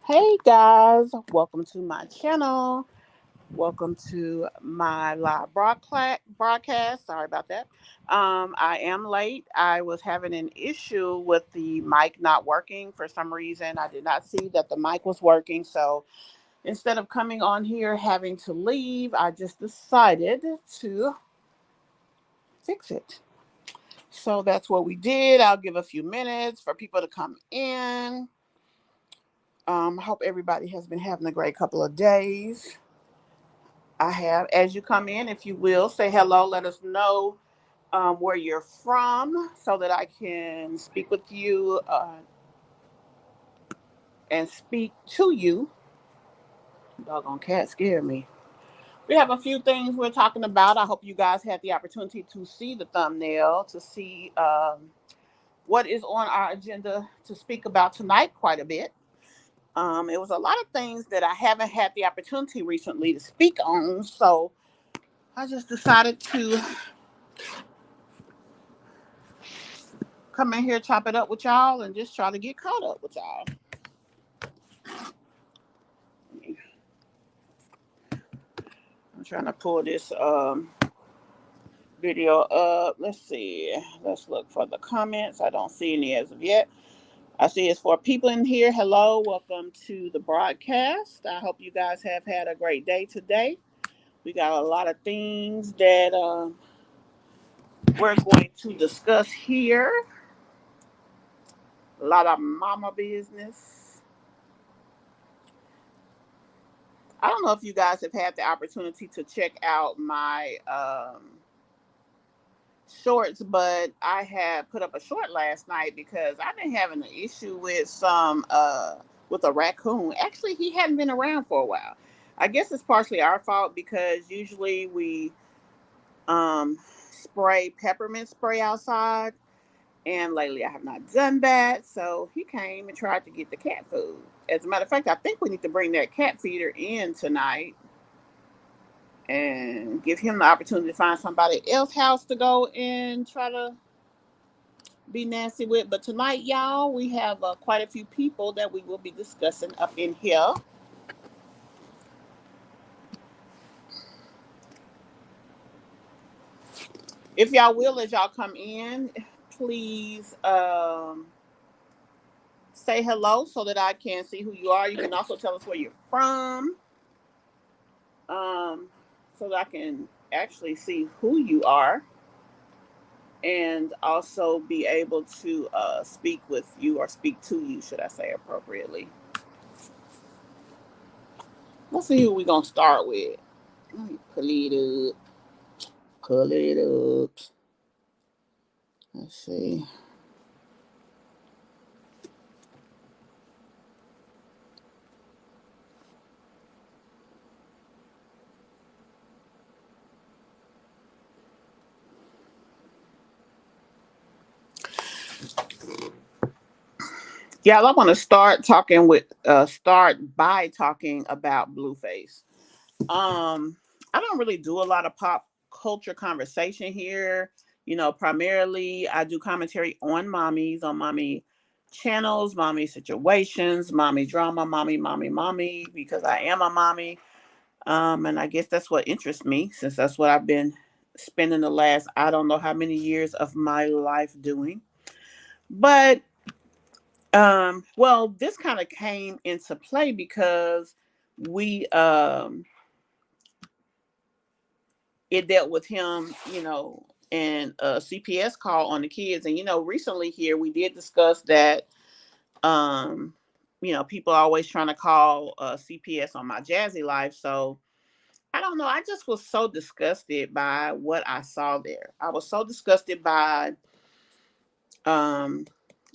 Hey guys, welcome to my channel. Welcome to my live broadcast. Sorry about that. I am late. I was having an issue with the mic not working for some reason. I did not see that the mic was working. So instead of coming on here having to leave, I just decided to fix it. So that's what we did. I'll give a few minutes for people to come in. I hope everybody has been having a great couple of days. I have. As you come in, if you will, say hello. Let us know where you're from so that I can speak with you and speak to you. Doggone cat scared me. We have a few things we're talking about. I hope you guys had the opportunity to see the thumbnail, to see what is on our agenda to speak about tonight quite a bit. It was a lot of things that I haven't had the opportunity recently to speak on, so I just decided to come in here, chop it up with y'all, and just try to get caught up with y'all. I'm trying to pull this video up. Let's see. Let's look for the comments. I don't see any as of yet. I see it's for people in here. Hello, welcome to the broadcast. I hope you guys have had a great day today. We got a lot of things that we're going to discuss here. A lot of mama business. I don't know if you guys have had the opportunity to check out my shorts, but I had put up a short last night because I've been having an issue with some with a raccoon. Actually, he hadn't been around for a while. I guess it's partially our fault because usually we spray peppermint spray outside, and lately I have not done that. So he came and tried to get the cat food. As a matter of fact, I think we need to bring that cat feeder in tonight and give him the opportunity to find somebody else's house to go and try to be nasty with. But tonight, y'all, we have quite a few people that we will be discussing up in here. If y'all will, as y'all come in, please say hello so that I can see who you are. You can also tell us where you're from, um, so that I can actually see who you are and also be able to speak with you or speak to you, should I say appropriately. Let's see who we're going to start with. Let me pull it up. Pull it up. Let's see. Yeah, I want to start by talking about Blueface. I don't really do a lot of pop culture conversation here. You know, primarily I do commentary on mommies, on mommy channels, mommy situations, mommy drama, mommy, because I am a mommy. And I guess that's what interests me, since that's what I've been spending the last I don't know how many years of my life doing. But well, this kind of came into play because we it dealt with him, and a CPS call on the kids. And recently here we did discuss that people are always trying to call CPS on my Jazzy Life. So I don't know. I just was so disgusted by what I saw there. I was so disgusted by um,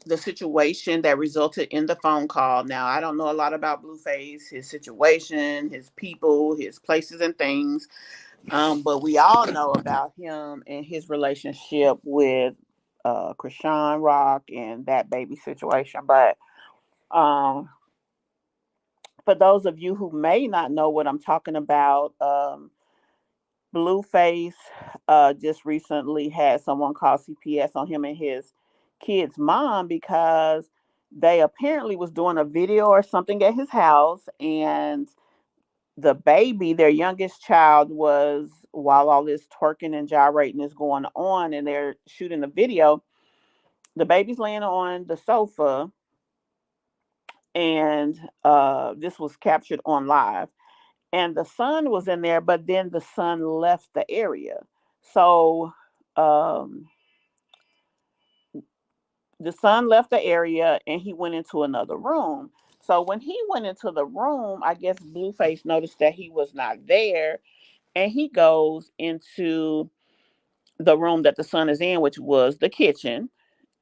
the situation that resulted in the phone call. Now, I don't know a lot about Blueface, his situation, his people, his places and things. But we all know about him and his relationship with Krishan Rock and that baby situation. But um, for those of you who may not know what I'm talking about, Blueface just recently had someone call CPS on him and his kid's mom because They apparently was doing a video or something at his house, and the baby, their youngest child, was, while all this twerking and gyrating is going on and they're shooting the video, the baby's laying on the sofa, and this was captured on live. And the son was in there, but then the son left the area. So um, the son left the area and he went into another room. So when he went into the room, I guess Blueface noticed that he was not there, and he goes into the room that the son is in, which was the kitchen,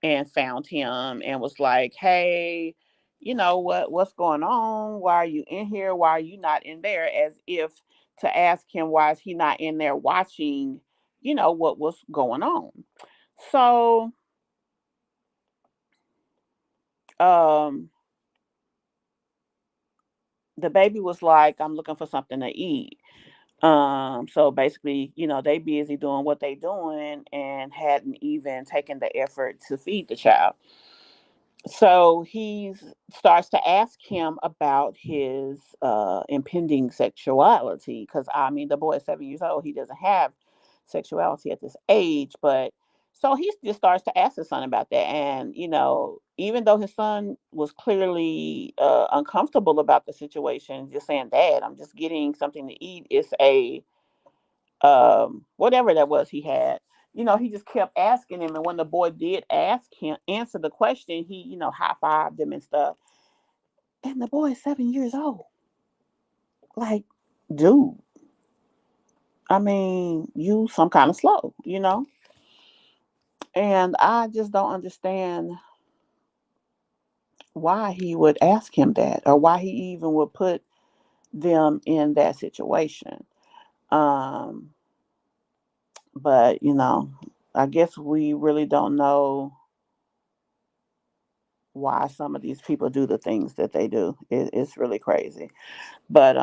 and found him and was like, "Hey, you know what's going on? Why are you in here? Why are you not in there?" As if to ask him why is he not in there watching, what was going on. So um the baby was like, "I'm looking for something to eat." So basically, they busy doing what they doing and hadn't even taken the effort to feed the child. So he starts to ask him about his impending sexuality, because I mean, the boy is 7 years old. He doesn't have sexuality at this age, but so he just starts to ask his son about that. And even though his son was clearly uncomfortable about the situation, just saying, "Dad, I'm just getting something to eat," it's a whatever that was he had. He just kept asking him, and when the boy did ask him, answer the question, he, high fived him and stuff. And the boy is 7 years old. Like, dude, I mean, you some kind of slow. And I just don't understand why he would ask him that, or why he even would put them in that situation. Um, but I guess we really don't know why some of these people do the things that they do. It's really crazy. But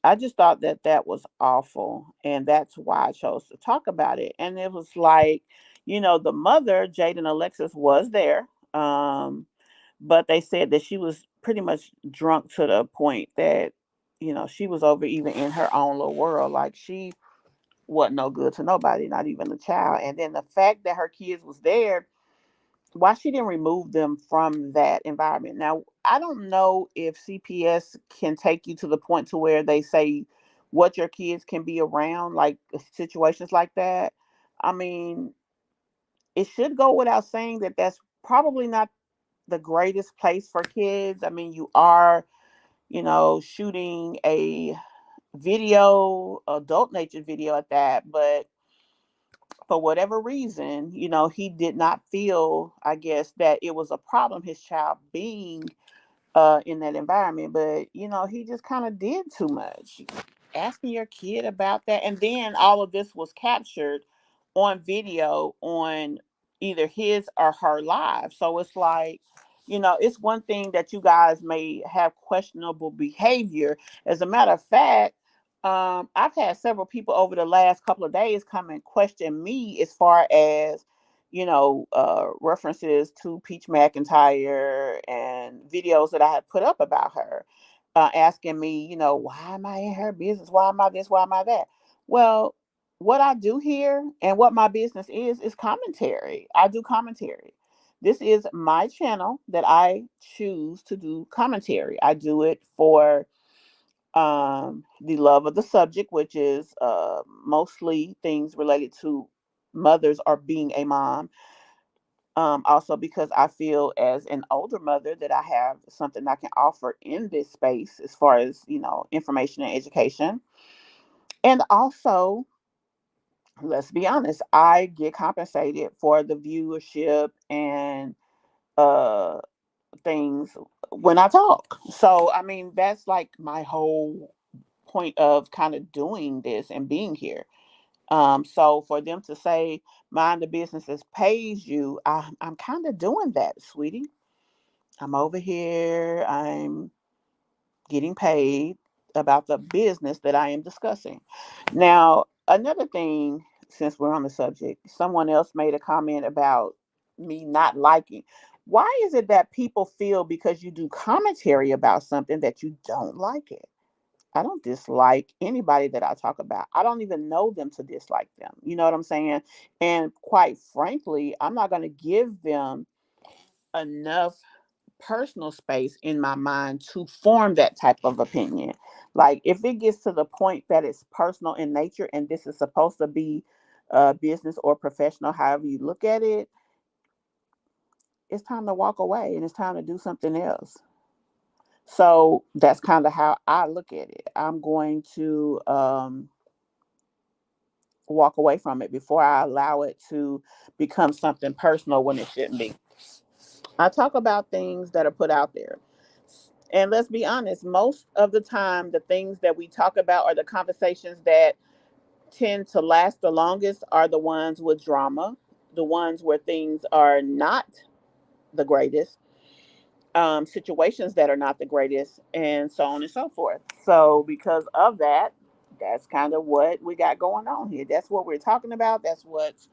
I just thought that that was awful, and that's why I chose to talk about it. And it was like, the mother, Jaden Alexis, was there, but they said that she was pretty much drunk to the point that she was over even in her own little world. Like, she wasn't no good to nobody, not even the child. And then the fact that her kids was there, why she didn't remove them from that environment. Now, I don't know if CPS can take you to the point to where they say what your kids can be around, like situations like that. I mean, it should go without saying that that's probably not the greatest place for kids. I mean, you are, shooting a video, adult nature video at that, but for whatever reason, he did not feel, I guess, that it was a problem, his child being in that environment. But he just kind of did too much. Asking your kid about that, and then all of this was captured on video on either his or her live. So it's like, it's one thing that you guys may have questionable behavior. As a matter of fact, I've had several people over the last couple of days come and question me as far as, references to Peach McIntyre and videos that I had put up about her, asking me, why am I in her business? Why am I this? Why am I that? Well, what I do here and what my business is commentary. I do commentary. This is my channel that I choose to do commentary. I do it for the love of the subject, which is mostly things related to mothers or being a mom. Also, because I feel as an older mother that I have something I can offer in this space as far as, information and education. And also, let's be honest, I get compensated for the viewership and uh, things when I talk. So, I mean, that's like my whole point of kind of doing this and being here. So for them to say mind the businesses pays you, I'm kind of doing that, sweetie. I'm over here. I'm getting paid about the business that I am discussing. Now, another thing, since we're on the subject, someone else made a comment about me not liking. Why is it that people feel because you do commentary about something that you don't like it? I don't dislike anybody that I talk about. I don't even know them to dislike them. You know what I'm saying? And quite frankly, I'm not going to give them enough personal space in my mind to form that type of opinion. Like if it gets to the point that it's personal in nature and this is supposed to be business or professional, however you look at it, it's time to walk away and it's time to do something else. So that's kind of how I look at it. I'm going to walk away from it before I allow it to become something personal when it shouldn't be. I talk about things that are put out there. And let's be honest, most of the time, the things that we talk about or the conversations that tend to last the longest are the ones with drama, the ones where things are not the greatest, situations that are not the greatest, and so on and so forth. So, because of that, that's kind of what we got going on here. That's what we're talking about. That's what's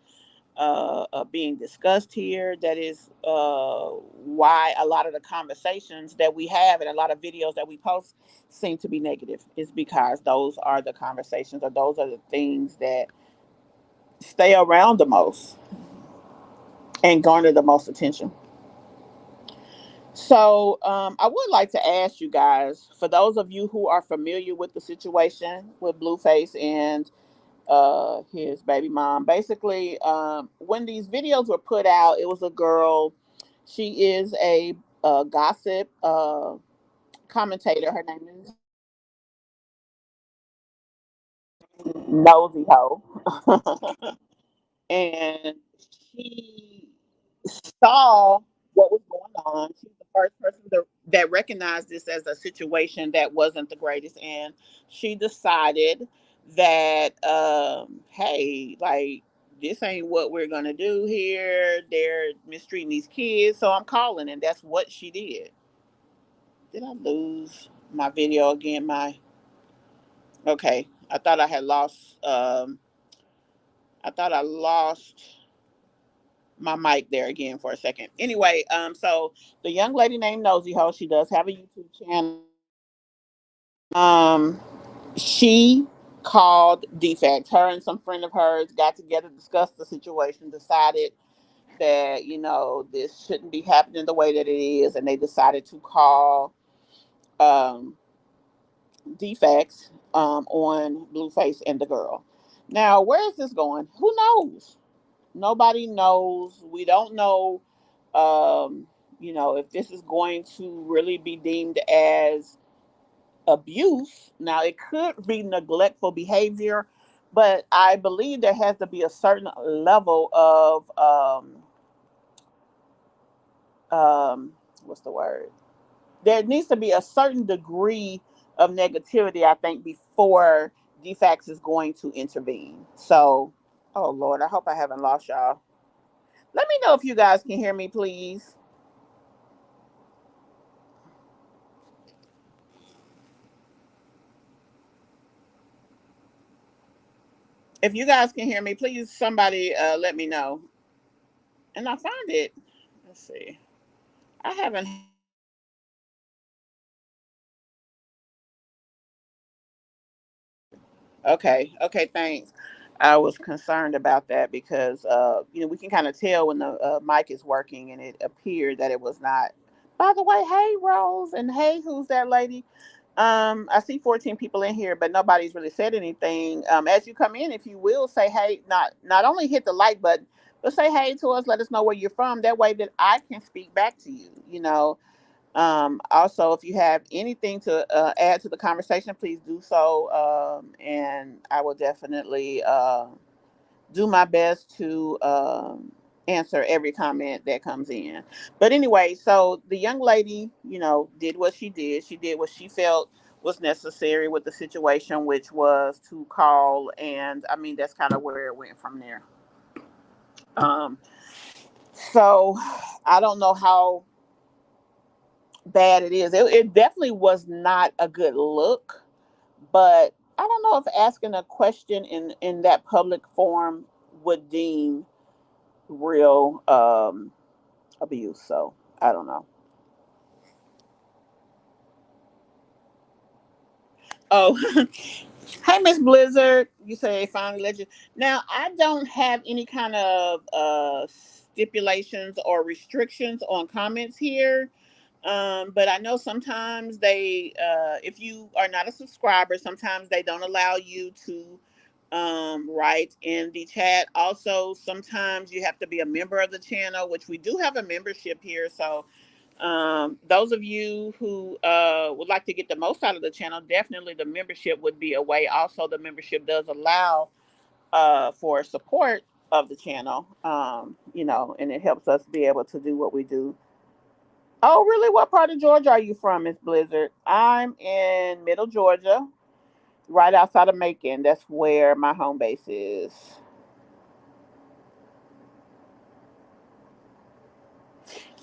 being discussed here. That is why a lot of the conversations that we have and a lot of videos that we post seem to be negative. Is because those are the conversations or those are the things that stay around the most and garner the most attention. So, I would like to ask you guys, for those of you who are familiar with the situation with Blueface and his baby mom, basically, when these videos were put out, it was a girl. She is a gossip commentator. Her name is Nosy Ho. And she saw what was going on. She's the first person that recognized this as a situation that wasn't the greatest, and she decided that, hey, like this ain't what we're gonna do here. They're mistreating these kids, so I'm calling, and that's what she did. Did I lose my video again? My okay. I thought I had lost. I thought I lost my mic there again for a second. Anyway, so the young lady named Nosy Ho, she does have a YouTube channel. Um, she called defects. Her and some friend of hers got together, discussed the situation, decided that this shouldn't be happening the way that it is, and they decided to call um, defects on Blueface and the girl. Now, where is this going? Who knows? Nobody knows. We don't know, um, if this is going to really be deemed as abuse. Now, it could be neglectful behavior, but I believe there has to be a certain level of what's the word? There needs to be a certain degree of negativity, I think, before DFAX is going to intervene. So, oh Lord, I hope I haven't lost y'all. Let me know if you guys can hear me, please. If you guys can hear me, please somebody let me know. And I found it. Let's see. I haven't. Okay. Okay. Thanks. I was concerned about that because we can kind of tell when the mic is working, and it appeared that it was not. By the way, hey Rose, and hey, who's that lady? I see 14 people in here, but nobody's really said anything. As you come in, if you will say hey, not only hit the like button, but say hey to us. Let us know where you're from. That way, that I can speak back to you. Also, if you have anything to add to the conversation, please do so, and I will definitely do my best to answer every comment that comes in. But anyway, so the young lady, did what she did. She did what she felt was necessary with the situation, which was to call, and I mean that's kind of where it went from there. Um, so I don't know how bad it is. It definitely was not a good look, but I don't know if asking a question in that public forum would deem real abuse. So I don't know. Oh, hey, Miss Blizzard. You say they finally let you. Now, I don't have any kind of stipulations or restrictions on comments here. But I know sometimes they, if you are not a subscriber, sometimes they don't allow you to write in the chat. Also, sometimes you have to be a member of the channel, which we do have a membership here. So those of you who would like to get the most out of the channel, definitely the membership would be a way. Also, the membership does allow for support of the channel, and it helps us be able to do what we do. Oh, really? What part of Georgia are you from, Miss Blizzard? I'm in Middle Georgia, right outside of Macon. That's where my home base is.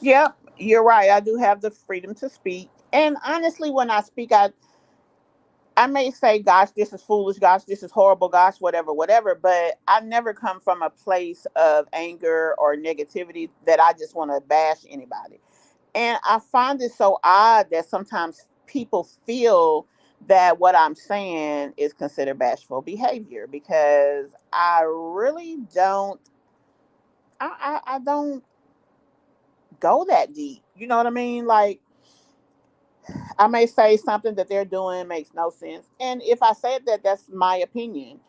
Yep, you're right. I do have the freedom to speak. And honestly, when I speak, I may say, gosh, this is foolish, gosh, this is horrible, gosh, whatever, whatever, but I never come from a place of anger or negativity that I just want to bash anybody. And I find it so odd that sometimes people feel that what I'm saying is considered bashful behavior because I really don't, I don't go that deep. You know what I mean? Like, I may say something that they're doing makes no sense. And if I said that, that's my opinion.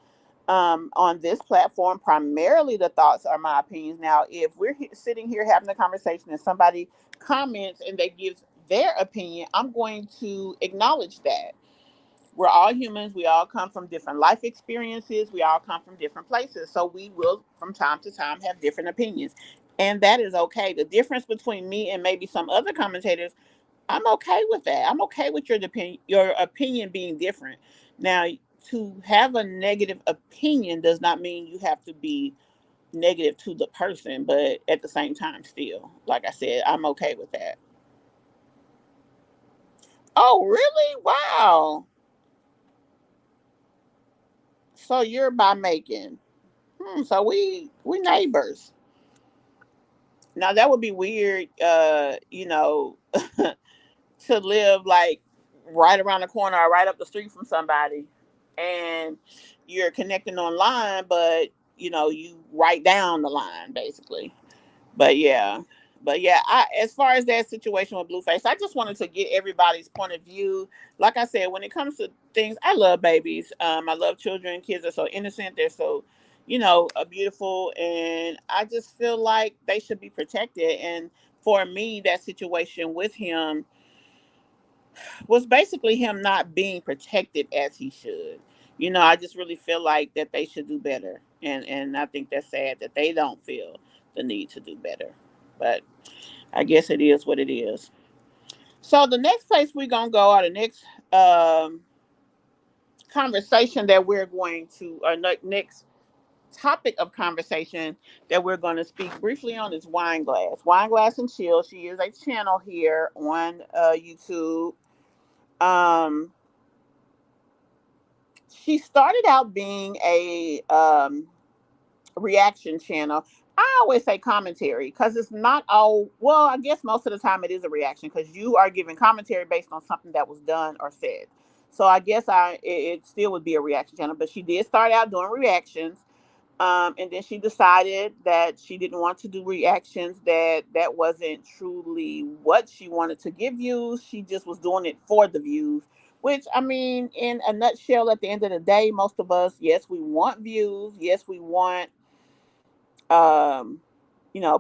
On this platform, primarily the thoughts are my opinions. Now, if we're sitting here having a conversation and somebody comments and they give their opinion, I'm going to acknowledge that. We're all humans. We all come from different life experiences. We all come from different places. So we will, from time to time, have different opinions. And that is okay. The difference between me and maybe some other commentators, I'm okay with that. I'm okay with your opinion being different. Now, to have a negative opinion does not mean you have to be negative to the person, but at the same time, still, like I said, I'm okay with that. Oh, really? Wow. So you're by Macon. So we neighbors. Now that would be weird, to live like right around the corner or right up the street from somebody and you're connecting online, but you write down the line basically. But yeah. But yeah, as far as that situation with Blueface, I just wanted to get everybody's point of view. Like I said, when it comes to things, I love babies. I love children. Kids are so innocent. They're so, beautiful, and I just feel like they should be protected. And for me, that situation with him was basically him not being protected as he should. I just really feel like that they should do better, and I think that's sad that they don't feel the need to do better. But I guess it is what it is. So the next place we're gonna go, or the next conversation that we're going to, or next topic of conversation that we're going to speak briefly on is Wineglass and Chill. She is a channel here on YouTube. Um, she started out being a reaction channel. I always say commentary because it's not all, well, I guess most of the time it is a reaction because you are giving commentary based on something that was done or said. So I guess it still would be a reaction channel, but she did start out doing reactions. And then she decided that she didn't want to do reactions, that wasn't truly what she wanted to give views. She just was doing it for the views, which, I mean, in a nutshell, at the end of the day, most of us, yes, we want views. Yes, we want um,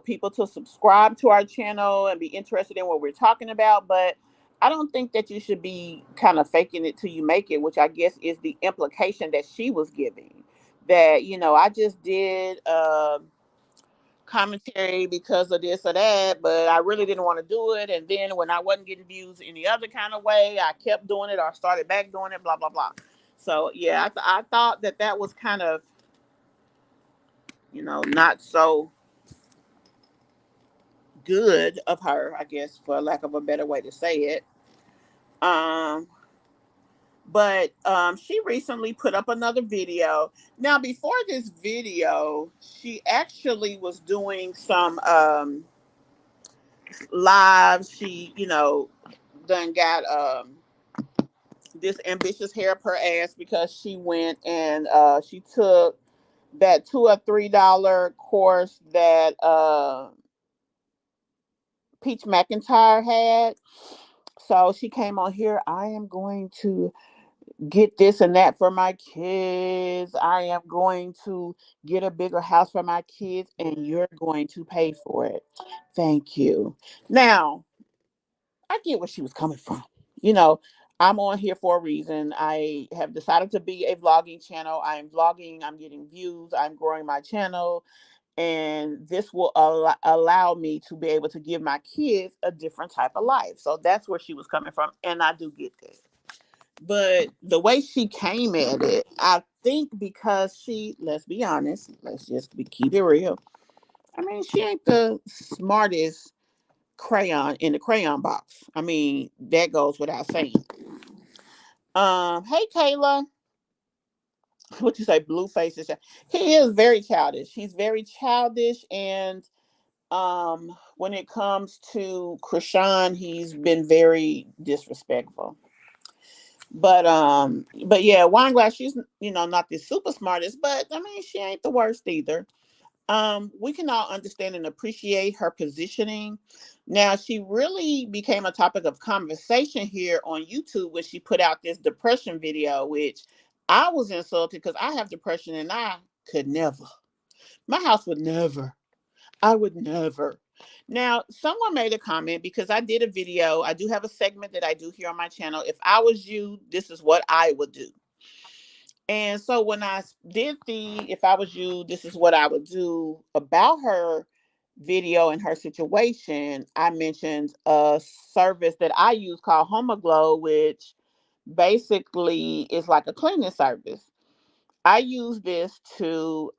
people to subscribe to our channel and be interested in what we're talking about. But I don't think that you should be kind of faking it till you make it, which I guess is the implication that she was giving. That, I just did commentary because of this or that, but I really didn't want to do it. And then when I wasn't getting views any other kind of way, I kept doing it or started back doing it, blah, blah, blah. So, yeah, I thought that was kind of, not so good of her, I guess, for lack of a better way to say it. Um, but she recently put up another video. Now, before this video, she actually was doing some lives. She, done got this ambitious hair up her ass because she went and she took that $2 or $3 course that Peach McIntyre had. So she came on here. I am going to get this and that for my kids. I am going to get a bigger house for my kids, and you're going to pay for it. Thank you. Now, I get where she was coming from. You know, I'm on here for a reason. I have decided to be a vlogging channel. I'm vlogging, I'm getting views, I'm growing my channel, and this will allow me to be able to give my kids a different type of life. So that's where she was coming from, and I do get that. But the way she came at it, I think because she, let's be honest, let's just keep it real. I mean, she ain't the smartest crayon in the crayon box. I mean, that goes without saying. Hey Kayla, what you say? Blueface is he is very childish. He's very childish, and when it comes to Krishan, he's been very disrespectful. But yeah, Wineglass, she's not the super smartest, but I mean she ain't the worst either. We can all understand and appreciate her positioning. Now, she really became a topic of conversation here on YouTube when she put out this depression video, which I was insulted because I have depression and I could never. My house would never. I would never. Now, someone made a comment because I did a video. I do have a segment that I do here on my channel. If I was you, this is what I would do. And so when I did if I was you, this is what I would do about her video and her situation, I mentioned a service that I use called Homoglow, which basically is like a cleaning service. I use this to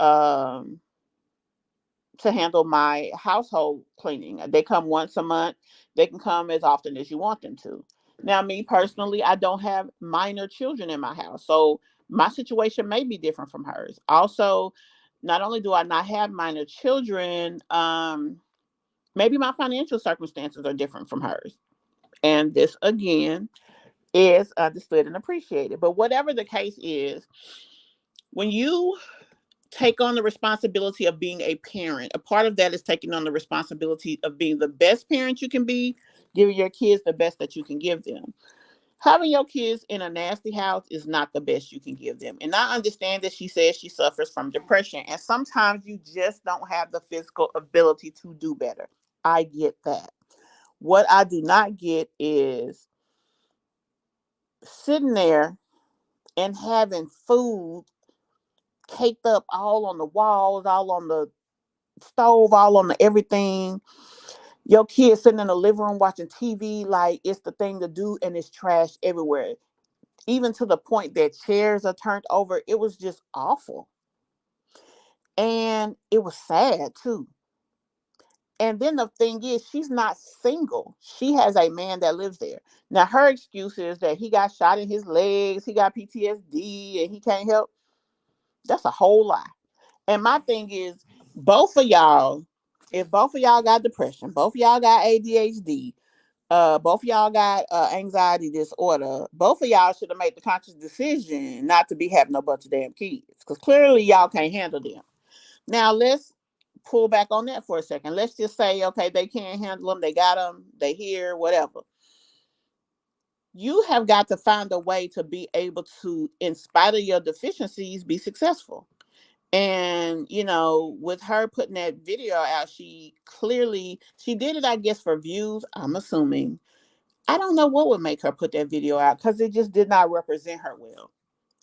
handle my household cleaning. They come once a month. They can come as often as you want them to. Now, me personally, I don't have minor children in my house. So my situation may be different from hers. Also, not only do I not have minor children, maybe my financial circumstances are different from hers. And this, again, is understood and appreciated. But whatever the case is, when you take on the responsibility of being a parent. A part of that is taking on the responsibility of being the best parent you can be, giving your kids the best that you can give them. Having your kids in a nasty house is not the best you can give them. And I understand that she says she suffers from depression, and sometimes you just don't have the physical ability to do better. I get that. What I do not get is sitting there and having food caked up all on the walls, all on the stove, all on the everything. Your kids sitting in the living room watching TV like it's the thing to do, and it's trash everywhere. Even to the point that chairs are turned over. It was just awful. And it was sad too. And then the thing is, she's not single. She has a man that lives there. Now, her excuse is that he got shot in his legs, he got PTSD, and he can't help. That's a whole lie. And my thing is, both of y'all, if both of y'all got depression, both of y'all got ADHD, both of y'all got anxiety disorder, both of y'all should have made the conscious decision not to be having a bunch of damn kids. Because clearly y'all can't handle them. Now let's pull back on that for a second. Let's just say, okay, they can't handle them, they got them, they here, whatever. You have got to find a way to be able to, in spite of your deficiencies, be successful. And with her putting that video out, she did it, I guess, for views, I'm assuming. I don't know what would make her put that video out, because it just did not represent her well.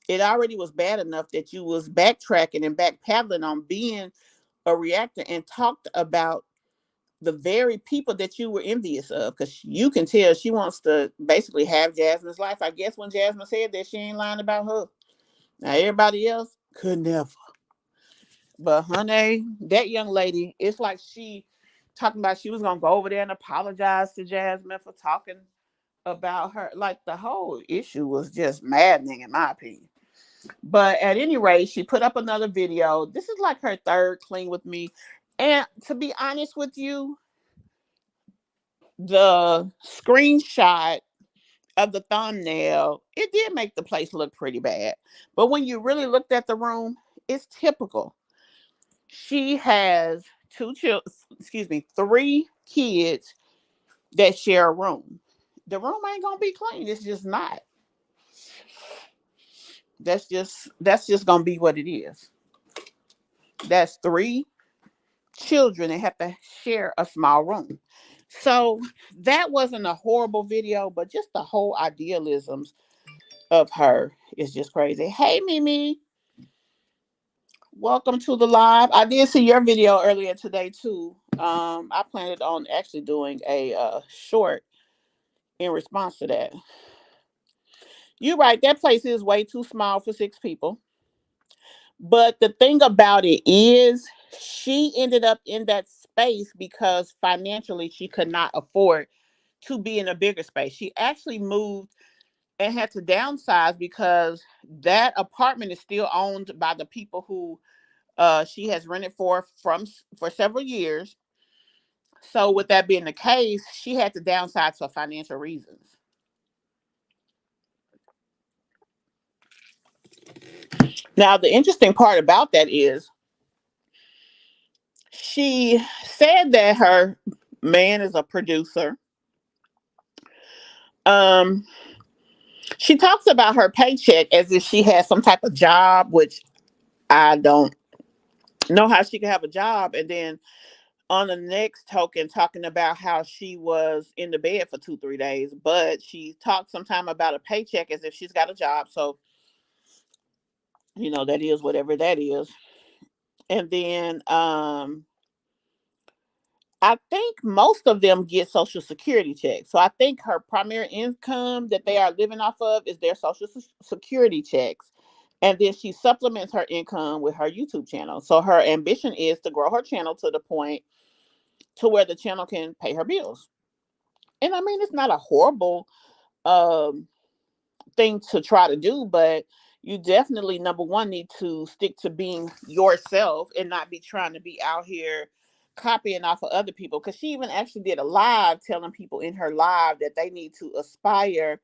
It already was bad enough that you was backtracking and backpedaling on being a reactor and talked about the very people that you were envious of, because you can tell she wants to basically have Jasmine's life. I guess when Jasmine said that, she ain't lying about her. Now everybody else could never. But honey, that young lady, it's like she talking about she was gonna go over there and apologize to Jasmine for talking about her. Like, the whole issue was just maddening in my opinion. But at any rate, she put up another video. This is like her third clean with me. And to be honest with you, the screenshot of the thumbnail, it did make the place look pretty bad. But when you really looked at the room, it's typical. She has two children, excuse me, three kids that share a room. The room ain't gonna be clean. It's just not. That's just gonna be what it is. That's three children that have to share a small room. So that wasn't a horrible video, but just the whole idealisms of her is just crazy. Hey Mimi, welcome to the live. I did see your video earlier today too. I planned on actually doing a short in response to that. You're right, that place is way too small for six people. But the thing about it is, she ended up in that space because financially she could not afford to be in a bigger space. She actually moved and had to downsize because that apartment is still owned by the people who she has rented for several years. So with that being the case, she had to downsize for financial reasons. Now the interesting part about that is she said that her man is a producer. Um, she talks about her paycheck as if she has some type of job, which I don't know how she could have a job. And then on the next token, talking about how she was in the bed for 2 3 days, but she talked sometime about a paycheck as if she's got a job. So that is whatever that is. And then I think most of them get social security checks. So I think her primary income that they are living off of is their social security checks. And then she supplements her income with her YouTube channel. So her ambition is to grow her channel to the point to where the channel can pay her bills. And I mean, it's not a horrible um, thing to try to do, but you definitely, number one, need to stick to being yourself and not be trying to be out here copying off of other people. Because she even actually did a live telling people in her live that they need to aspire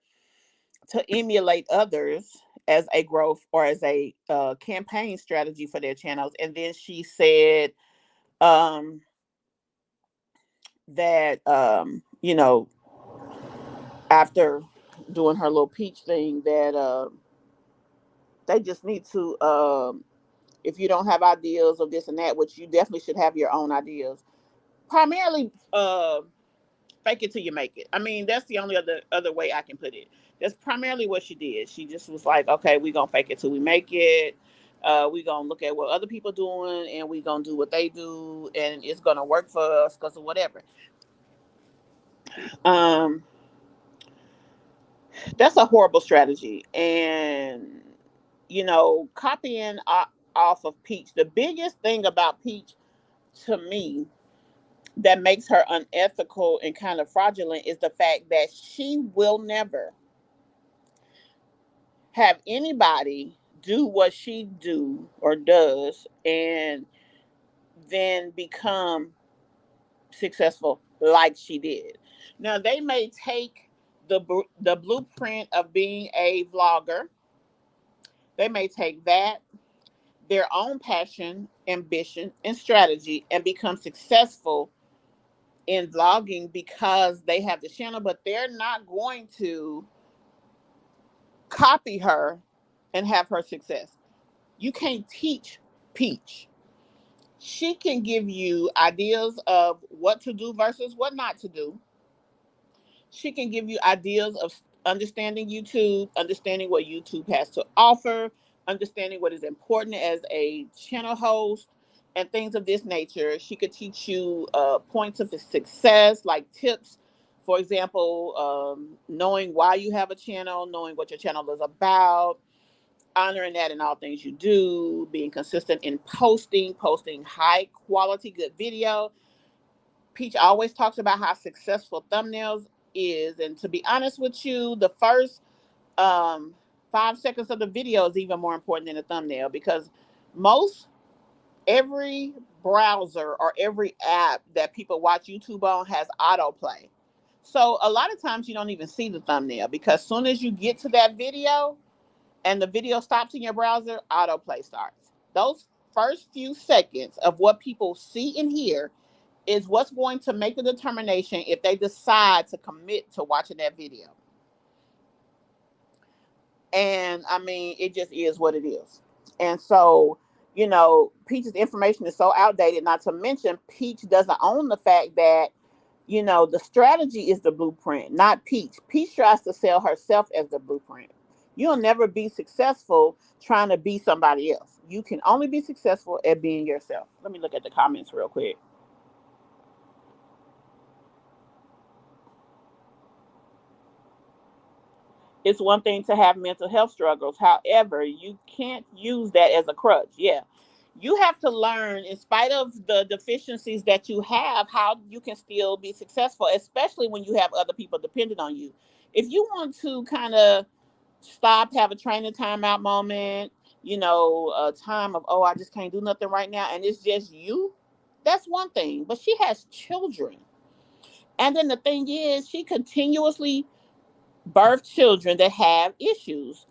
to emulate others as a growth or as a campaign strategy for their channels. And then she said um, that, after doing her little peach thing, that they just need to, if you don't have ideas of this and that, which you definitely should have your own ideas, primarily fake it till you make it. I mean, that's the only other way I can put it. That's primarily what she did. She just was like, okay, we're gonna fake it till we make it. We're gonna look at what other people doing and we're gonna do what they do, and it's gonna work for us because of whatever. um that's a horrible strategy. And copying off of Peach, the biggest thing about Peach to me that makes her unethical and kind of fraudulent is the fact that she will never have anybody do what she do or does and then become successful like she did. Now they may take the blueprint of being a vlogger. They may take that, their own passion, ambition, and strategy, and become successful in vlogging because they have the channel, but they're not going to copy her and have her success. You can't teach Peach. She can give you ideas of what to do versus what not to do. She can give you ideas of understanding YouTube, understanding what YouTube has to offer, understanding what is important as a channel host, and things of this nature. She could teach you points of success, like tips. For example, knowing why you have a channel, knowing what your channel is about, honoring that in all things you do, being consistent in posting high quality, good video. Peach always talks about how successful thumbnails is, and to be honest with you, the first 5 seconds of the video is even more important than the thumbnail because most every browser or every app that people watch YouTube on has autoplay. So a lot of times you don't even see the thumbnail because soon as you get to that video and the video stops in your browser, autoplay starts. Those first few seconds of what people see and hear is what's going to make the determination if they decide to commit to watching that video. And I mean, it just is what it is. And so, Peach's information is so outdated, not to mention Peach doesn't own the fact that, the strategy is the blueprint, not Peach. Peach tries to sell herself as the blueprint. You'll never be successful trying to be somebody else. You can only be successful at being yourself. Let me look at the comments real quick. It's one thing to have mental health struggles. However, you can't use that as a crutch. Yeah. You have to learn, in spite of the deficiencies that you have, how you can still be successful, especially when you have other people dependent on you. If you want to kind of stop, have a training timeout moment, a time of, oh, I just can't do nothing right now, and it's just you, that's one thing. But she has children. And then the thing is, she continuously birth children that have issues,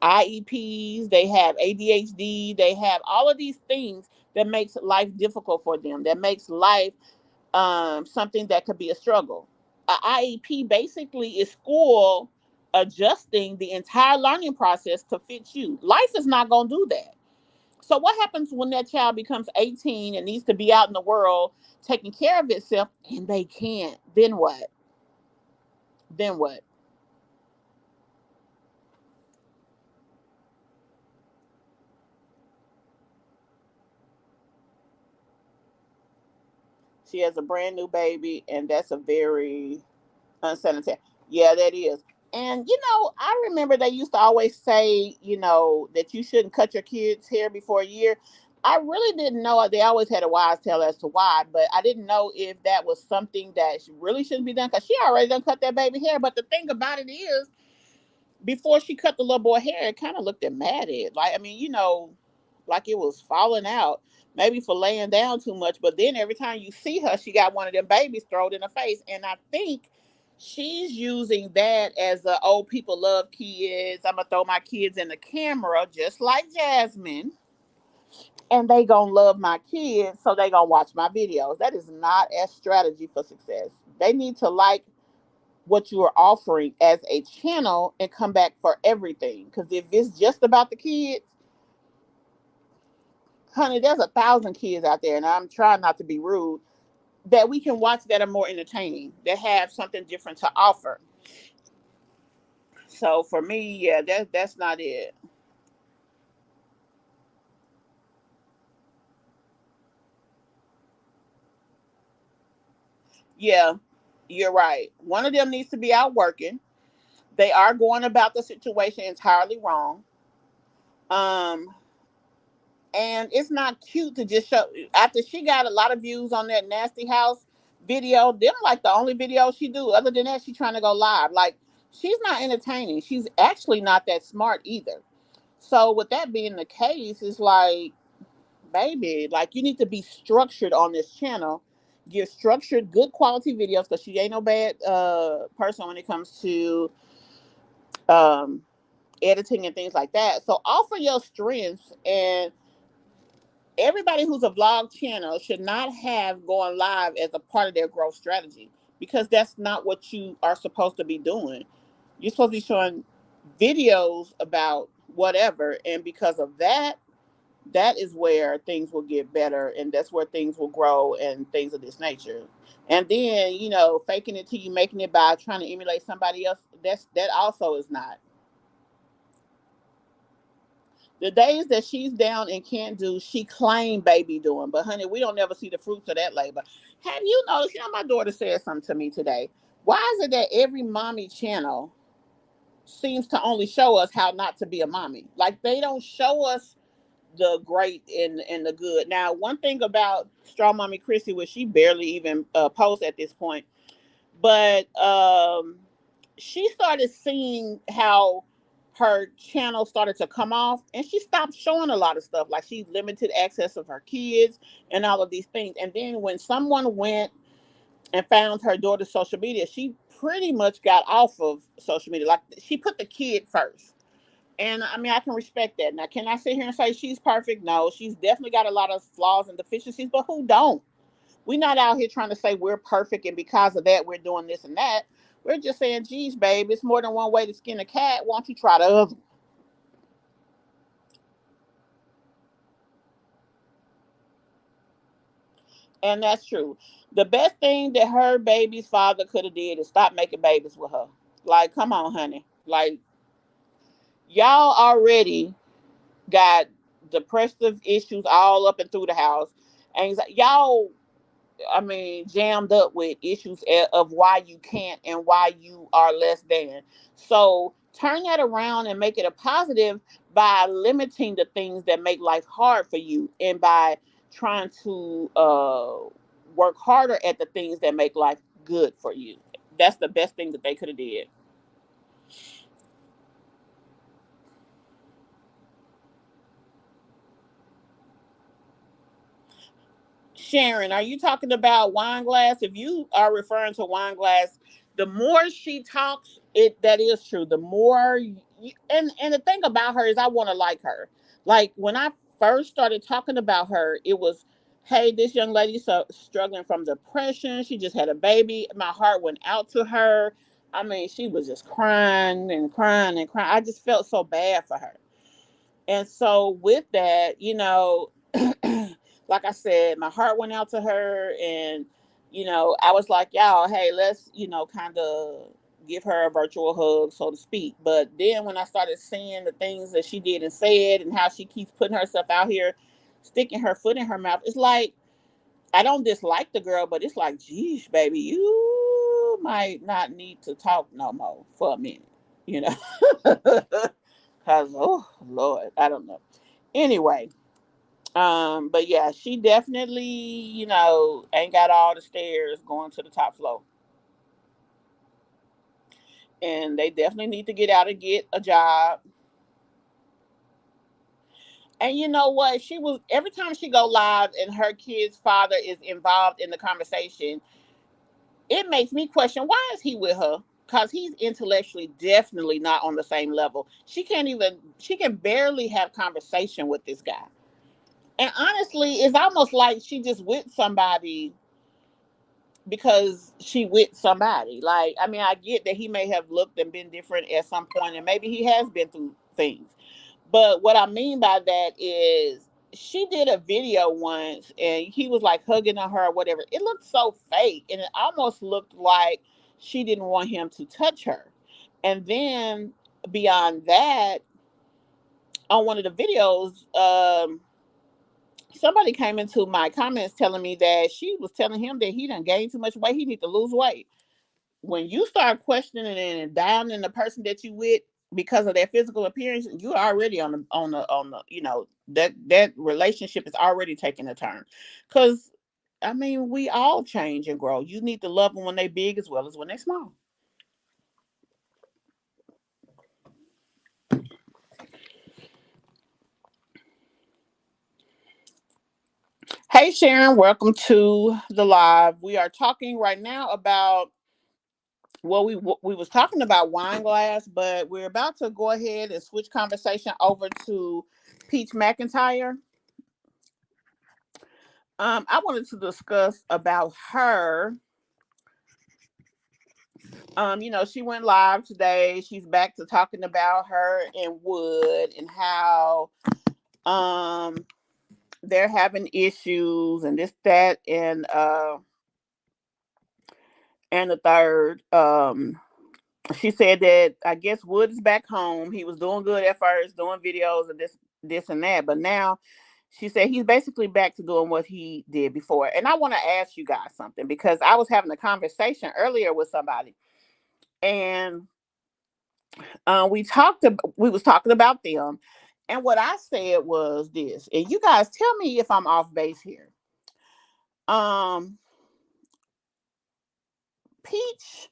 IEPs, they have ADHD, they have all of these things that makes life difficult for them, that makes life something that could be a struggle. A IEP basically is school adjusting the entire learning process to fit you. Life is not going to do that. So what happens when that child becomes 18 and needs to be out in the world taking care of itself and they can't? Then what? Then what? She has a brand new baby, and that's a very unsanitary. Yeah, that is. And I remember they used to always say, that you shouldn't cut your kids' hair before a year. I really didn't know. They always had a wise tale as to why, but I didn't know if that was something that really shouldn't be done because she already done cut that baby hair. But the thing about it is, before she cut the little boy hair, it kind of looked matted. Like, I mean, like it was falling out, maybe for laying down too much. But then every time you see her, she got one of them babies thrown in her face. And I think she's using that as a, oh, people love kids. I'm going to throw my kids in the camera, just like Jasmine. And they going to love my kids, so they going to watch my videos. That is not a strategy for success. They need to like what you are offering as a channel and come back for everything. Because if it's just about the kids, honey, there's 1,000 kids out there, and I'm trying not to be rude, that we can watch that are more entertaining, that have something different to offer. So for me, yeah, that's not it. Yeah, you're right. One of them needs to be out working. They are going about the situation entirely wrong. Um, and it's not cute to just show. After she got a lot of views on that nasty house video, them like the only video she do. Other than that, she trying to go live. Like, she's not entertaining. She's actually not that smart either. So with that being the case, it's like, baby, like, you need to be structured on this channel. Give structured, good quality videos, because she ain't no bad person when it comes to um editing and things like that. So offer your strengths, and everybody who's a vlog channel should not have going live as a part of their growth strategy, because that's not what you are supposed to be doing. You're supposed to be showing videos about whatever, and because of that, that is where things will get better, and that's where things will grow and things of this nature. And then, faking it till you making it by trying to emulate somebody else, that also is not. The days that she's down and can't do, she claimed baby doing. But honey, we don't never see the fruits of that labor. Have you noticed? My daughter said something to me today. Why is it that every mommy channel seems to only show us how not to be a mommy? Like, they don't show us the great and the good. Now, one thing about Strong Mommy Chrissy was she barely even posts at this point, but she started seeing how her channel started to come off, and she stopped showing a lot of stuff. Like, she limited access of her kids and all of these things. And then when someone went and found her daughter's social media, she pretty much got off of social media. Like, she put the kid first. And I mean, I can respect that. Now, can I sit here and say she's perfect? No, she's definitely got a lot of flaws and deficiencies, but who don't? We're not out here trying to say we're perfect and because of that, we're doing this and that. We're just saying, geez, babe, it's more than one way to skin a cat. Why don't you try the other? And that's true. The best thing that her baby's father could have did is stop making babies with her. Like, come on, honey. Like, y'all already got depressive issues all up and through the house. Y'all, I mean, jammed up with issues of why you can't and why you are less than. So turn that around and make it a positive by limiting the things that make life hard for you, and by trying to work harder at the things that make life good for you. That's the best thing that they could have did. Sharon, are you talking about Wineglass? If you are referring to Wineglass, the more she talks, it that is true. The more, and the thing about her is, I want to like her. Like, when I first started talking about her, it was, hey, this young lady so struggling from depression. She just had a baby. My heart went out to her. I mean, she was just crying and crying and crying. I just felt so bad for her. And so with that, like I said, my heart went out to her, and I was like, y'all, hey, let's, kind of give her a virtual hug, so to speak. But then when I started seeing the things that she did and said, and how she keeps putting herself out here, sticking her foot in her mouth, it's like, I don't dislike the girl, but it's like, geez, baby, you might not need to talk no more for a minute, you know. Cause, oh Lord, I don't know. Anyway, but yeah, she definitely, ain't got all the stairs going to the top floor. And they definitely need to get out and get a job. And you know what? She was, every time she go live and her kid's father is involved in the conversation, it makes me question, why is he with her? Because he's intellectually definitely not on the same level. She can barely have conversation with this guy. And honestly, it's almost like she just with somebody because she with somebody. Like, I mean, I get that he may have looked and been different at some point, and maybe he has been through things. But what I mean by that is, she did a video once and he was like hugging on her or whatever. It looked so fake, and it almost looked like she didn't want him to touch her. And then beyond that, on one of the videos, somebody came into my comments telling me that she was telling him that he done gained too much weight. He need to lose weight. When you start questioning and downing the person that you with because of their physical appearance, you're already on the that relationship is already taking a turn. Because I mean, we all change and grow. You need to love them when they big as well as when they small. Hey Sharon, welcome to the live. We are talking right now about, well, we was talking about wine glass, but we're about to go ahead and switch conversation over to Peach McIntyre. I wanted to discuss about her. She went live today. She's back to talking about her and Wood, and how um they're having issues and this, that, and the third. She said that, I guess, Wood is back home. He was doing good at first, doing videos and this and that, but now she said he's basically back to doing what he did before. And I want to ask you guys something, because I was having a conversation earlier with somebody, and we was talking about them, and what I said was this, and you guys tell me if I'm off base here. Um, Peach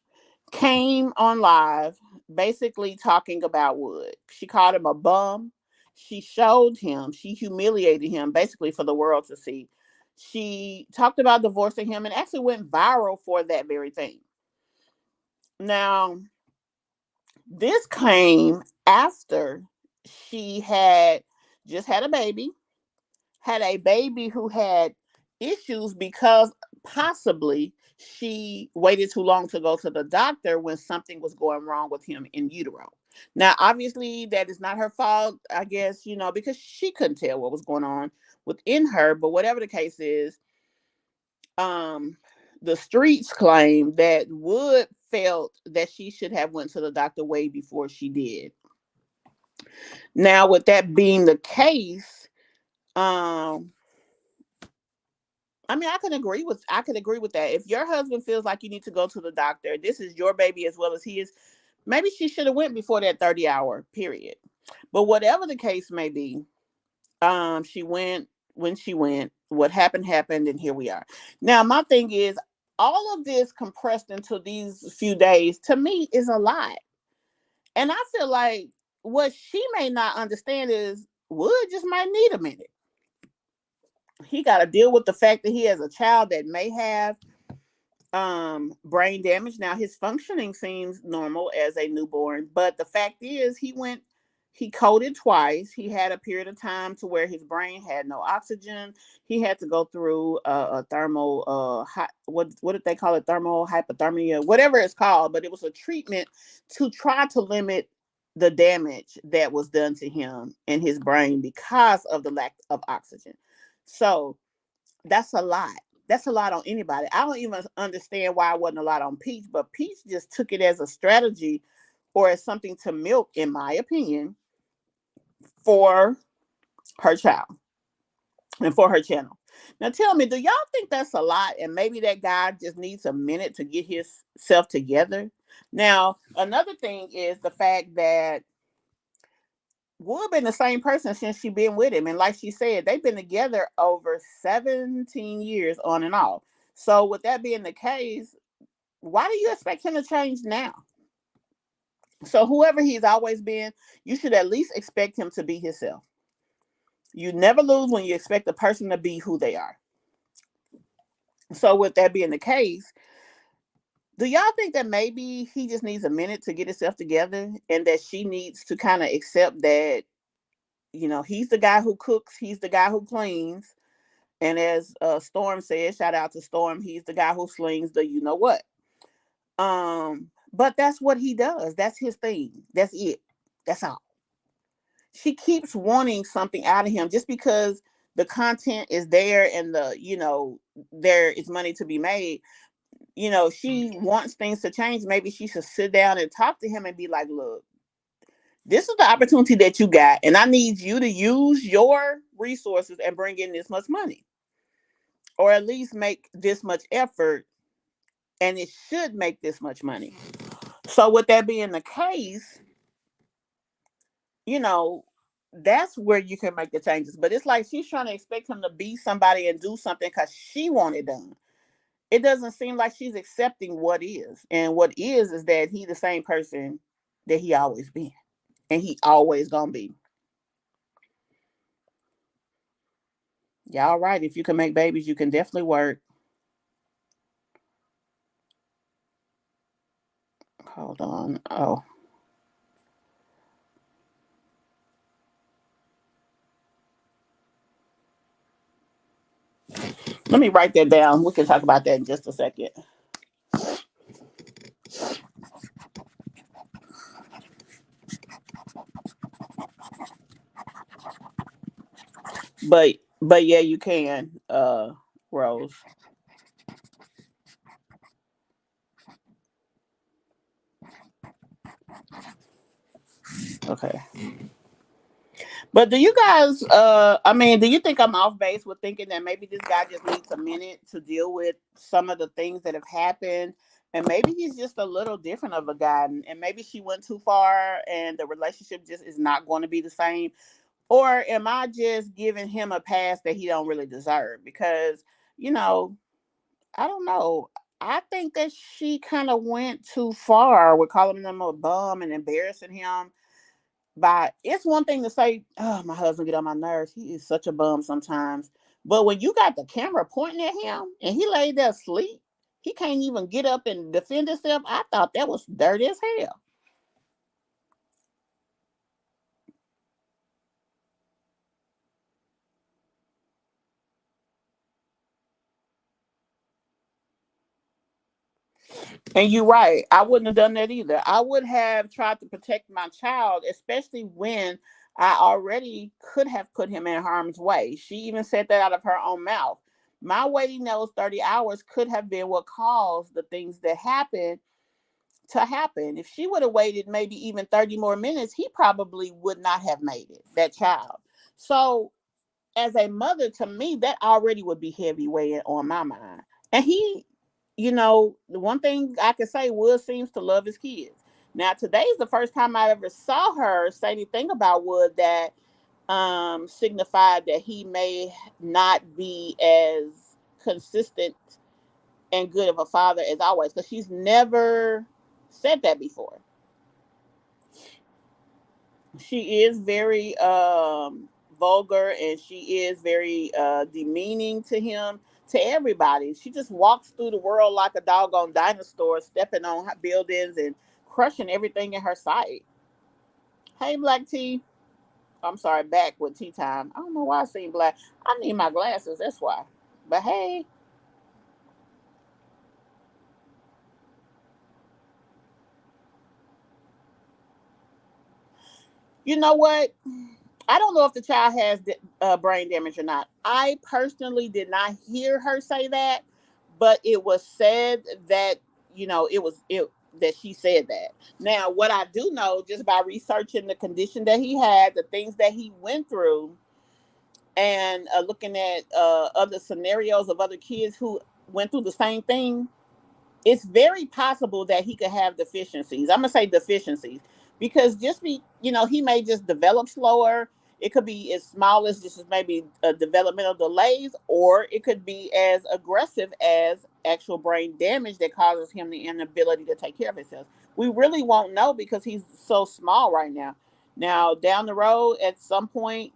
came on live basically talking about Wood. She called him a bum. She showed him, she humiliated him basically for the world to see. She talked about divorcing him and actually went viral for that very thing. Now, this came after she had just had a baby who had issues because possibly she waited too long to go to the doctor when something was going wrong with him in utero. Now, obviously, that is not her fault, I guess, because she couldn't tell what was going on within her. But whatever the case is, um, the streets claim that Wood felt that she should have went to the doctor way before she did. Now, with that being the case, um, I mean, I could agree with that. If your husband feels like you need to go to the doctor, this is your baby as well as he is. Maybe she should have went before that 30-hour period. But whatever the case may be, she went when she went. What happened happened, and here we are. Now, my thing is, all of this compressed into these few days to me is a lot, and I feel like what she may not understand is Wood just might need a minute. He got to deal with the fact that he has a child that may have brain damage. Now his functioning seems normal as a newborn, but the fact is he coded twice. He had a period of time to where his brain had no oxygen. He had to go through a thermal what did they call it, thermal hypothermia, whatever it's called, but it was a treatment to try to limit the damage that was done to him in his brain because of the lack of oxygen. So that's a lot. That's a lot on anybody. I don't even understand why it wasn't a lot on Peach, but Peach just took it as a strategy or as something to milk, in my opinion, for her child and for her channel. Now tell me, do y'all think that's a lot? And maybe that guy just needs a minute to get himself together? Now, another thing is the fact that Wood been the same person since she been with him. And like she said, they've been together over 17 years on and off. So with that being the case, why do you expect him to change now? So whoever he's always been, you should at least expect him to be himself. You never lose when you expect a person to be who they are. So with that being the case, do y'all think that maybe he just needs a minute to get himself together and that she needs to kind of accept that, he's the guy who cooks, he's the guy who cleans. And as Storm said, shout out to Storm, he's the guy who slings the you know what. But that's what he does. That's his thing. That's it. That's all. She keeps wanting something out of him just because the content is there and there is money to be made. She wants things to change. Maybe she should sit down and talk to him and be like, look, this is the opportunity that you got, and I need you to use your resources and bring in this much money. Or at least make this much effort, and it should make this much money. So with that being the case, you know, that's where you can make the changes. But it's like she's trying to expect him to be somebody and do something because she want it done. It doesn't seem like she's accepting what is. And what is that he the same person that he always been. And he always gonna be. Y'all right. If you can make babies, you can definitely work. Hold on. Oh. Let me write that down. We can talk about that in just a second. But yeah, you can, Rose. Okay. But do you guys I mean, do you think I'm off base with thinking that maybe this guy just needs a minute to deal with some of the things that have happened? And maybe he's just a little different of a guy, and maybe she went too far and the relationship just is not going to be the same. Or am I just giving him a pass that he don't really deserve? Because, you know, I don't know. I think that she kind of went too far with calling him a bum and embarrassing him. By it's one thing to say, "Oh, my husband get on my nerves. He is such a bum sometimes." But when you got the camera pointing at him and he laid there asleep, he can't even get up and defend himself. I thought that was dirty as hell. And you're right. I wouldn't have done that either. I would have tried to protect my child, especially when I already could have put him in harm's way. She even said that out of her own mouth. My waiting those 30 hours could have been what caused the things that happened to happen. If she would have waited maybe even 30 more minutes, he probably would not have made it, that child. So as a mother, to me, that already would be heavy weighing on my mind. And he, the one thing I can say, Wood seems to love his kids. Now, today's the first time I ever saw her say anything about Wood that signified that he may not be as consistent and good of a father as always, because she's never said that before. She is very vulgar, and she is very demeaning to him, to everybody. She just walks through the world like a doggone dinosaur, stepping on buildings and crushing everything in her sight. Hey, Black Tea. I'm sorry, back with tea time. I don't know why I seen black. I need my glasses, that's why. But hey, you know what? I don't know if the child has brain damage or not. I personally did not hear her say that, but it was said that it was it that she said that. Now, what I do know, just by researching the condition that he had, the things that he went through, and looking at other scenarios of other kids who went through the same thing, it's very possible that he could have deficiencies. I'm gonna say deficiencies because he may just develop slower. It could be as small as just maybe developmental delays, or it could be as aggressive as actual brain damage that causes him the inability to take care of himself. We really won't know because he's so small right now. Now, down the road, at some point,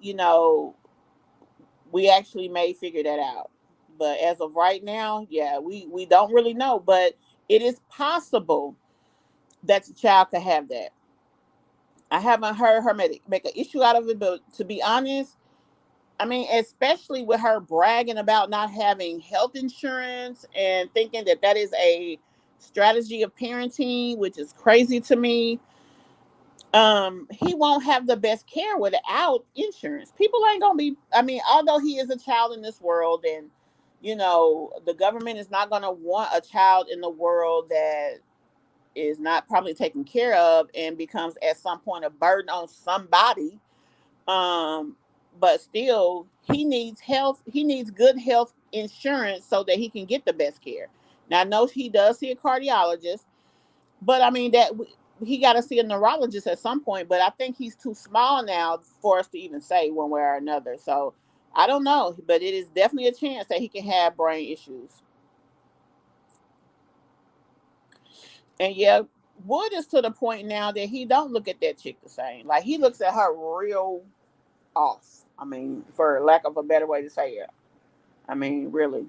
we actually may figure that out. But as of right now, yeah, we don't really know. But it is possible that the child could have that. I haven't heard her make an issue out of it, but to be honest, I mean, especially with her bragging about not having health insurance and thinking that that is a strategy of parenting, which is crazy to me. He won't have the best care without insurance. People ain't gonna be, I mean, although he is a child in this world, and the government is not gonna want a child in the world that is not probably taken care of and becomes at some point a burden on somebody. um but still, he needs good health insurance so that he can get the best care. Now, I know he does see a cardiologist, but I mean that he got to see a neurologist at some point. But I think he's too small now for us to even say one way or another. So I don't know, but it is definitely a chance that he can have brain issues. And yeah, Wood is to the point now that he don't look at that chick the same. Like, he looks at her real off. I mean, for lack of a better way to say it. I mean, really.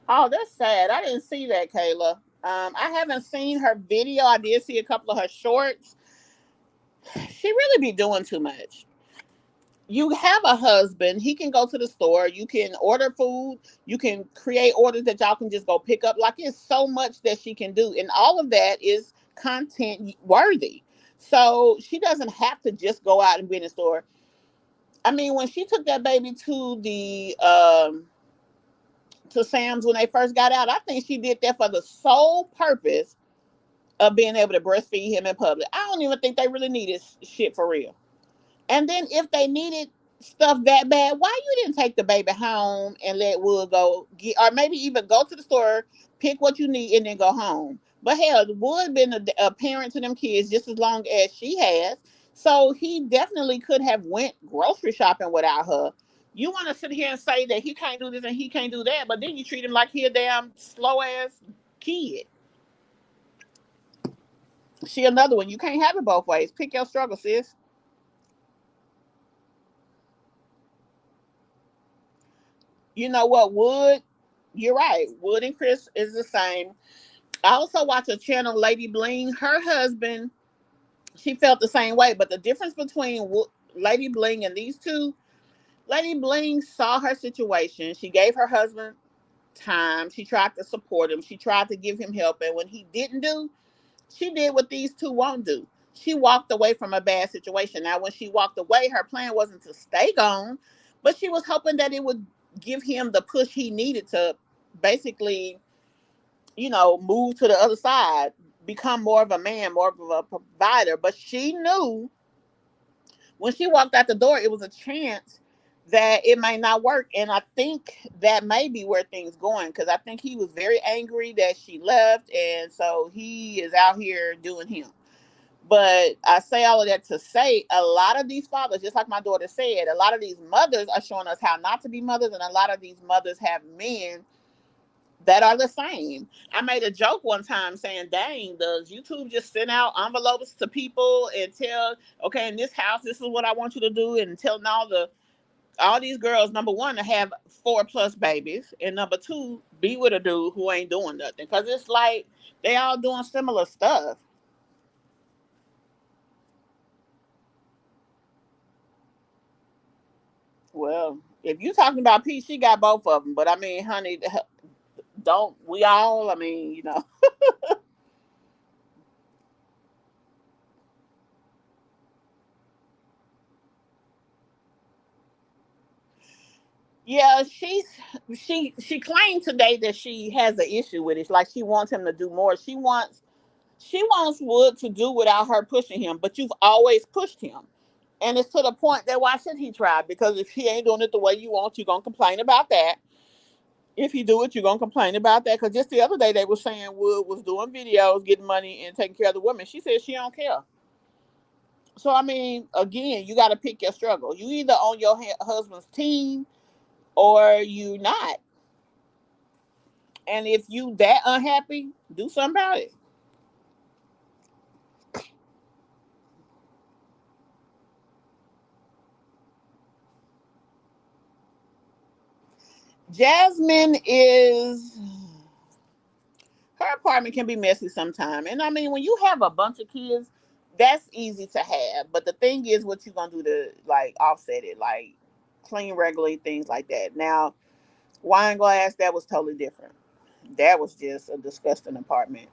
Oh, that's sad. I didn't see that, Kayla. I haven't seen her video. I did see a couple of her shorts. She really be doing too much. You have a husband, he can go to the store, you can order food, you can create orders that y'all can just go pick up. Like, it's so much that she can do, and all of that is content worthy. So she doesn't have to just go out and be in the store. I mean, when she took that baby to Sam's when they first got out, I think she did that for the sole purpose of being able to breastfeed him in public. I don't even think they really needed shit for real. And then if they needed stuff that bad, why you didn't take the baby home and let Wood go get, or maybe even go to the store, pick what you need, and then go home? But hell, Wood been a parent to them kids just as long as she has, so he definitely could have went grocery shopping without her. You want to sit here and say that he can't do this and he can't do that, but then you treat him like he a damn slow ass kid. She another one. You can't have it both ways. Pick your struggle, sis. You know what? Wood, you're right. Wood and Chris is the same. I also watch a channel, Lady Bling. Her husband, she felt the same way. But the difference between Lady Bling and these two, Lady Bling saw her situation. She gave her husband time. She tried to support him. She tried to give him help. And when he didn't do, she did what these two won't do. She walked away from a bad situation. Now, when she walked away, her plan wasn't to stay gone, but she was hoping that it would give him the push he needed to basically, move to the other side, become more of a man, more of a provider. But she knew when she walked out the door, it was a chance that it might not work. And I think that may be where things going, because I think he was very angry that she left, and so he is out here doing him. But I say all of that to say a lot of these fathers, just like my daughter said, a lot of these mothers are showing us how not to be mothers, and a lot of these mothers have men that are the same. I made a joke one time saying, dang, does YouTube just send out envelopes to people and tell, okay, in this house, this is what I want you to do, and telling all these girls, number one, to have 4+ babies, and number two, be with a dude who ain't doing nothing. Because it's like they all doing similar stuff. Well, if you talking about Pete, she got both of them. But I mean, honey, don't we all? I mean, yeah, she claimed today that she has an issue with it. Like she wants him to do more. She wants Wood to do without her pushing him. But you've always pushed him, and it's to the point that why should he try? Because if he ain't doing it the way you want, you're gonna complain about that. If he do it, you're gonna complain about that. Because just the other day they were saying Wood was doing videos, getting money, and taking care of the women. She said she don't care. So I mean, again, you got to pick your struggle. You either on your husband's team or you not. And if you that unhappy, do something about it. Jasmine is her apartment can be messy sometime. And I mean, when you have a bunch of kids, that's easy to have. But the thing is, what you gonna do to like offset it, like clean regularly, things like that. Now, Wineglass, that was totally different. That was just a disgusting apartment.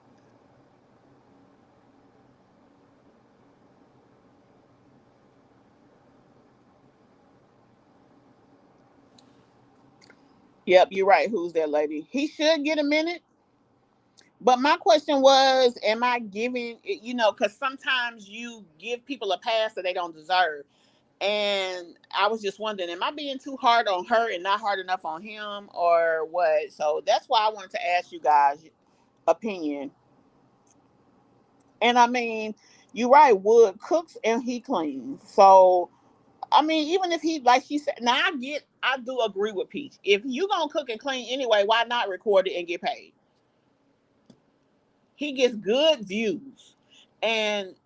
Yep, you're right. Who's that lady? He should get a minute. But my question was, am I giving, because sometimes you give people a pass that they don't deserve. And I was just wondering, am I being too hard on her and not hard enough on him or what? So that's why I wanted to ask you guys opinion. And I mean, you're right, Wood cooks and he cleans. So I mean, even if he, like she said, now I do agree with Peach. If you gonna cook and clean anyway, why not record it and get paid? He gets good views. And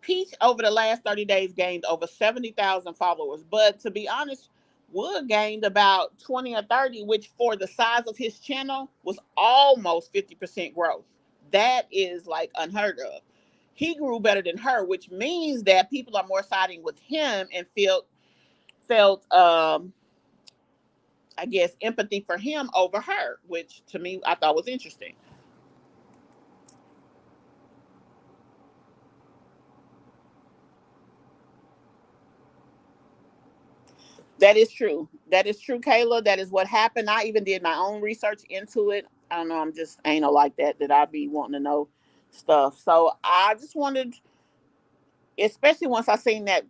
Peach over the last 30 days gained over 70,000 followers. But to be honest, Wood gained about 20 or 30, which for the size of his channel was almost 50% growth. That is like unheard of. He grew better than her, which means that people are more siding with him and felt I guess empathy for him over her, which to me I thought was interesting. That is true. That is true, Kayla. That is what happened. I even did my own research into it. I don't know. I'm just anal like that I be wanting to know stuff. So I just wanted, especially once I seen that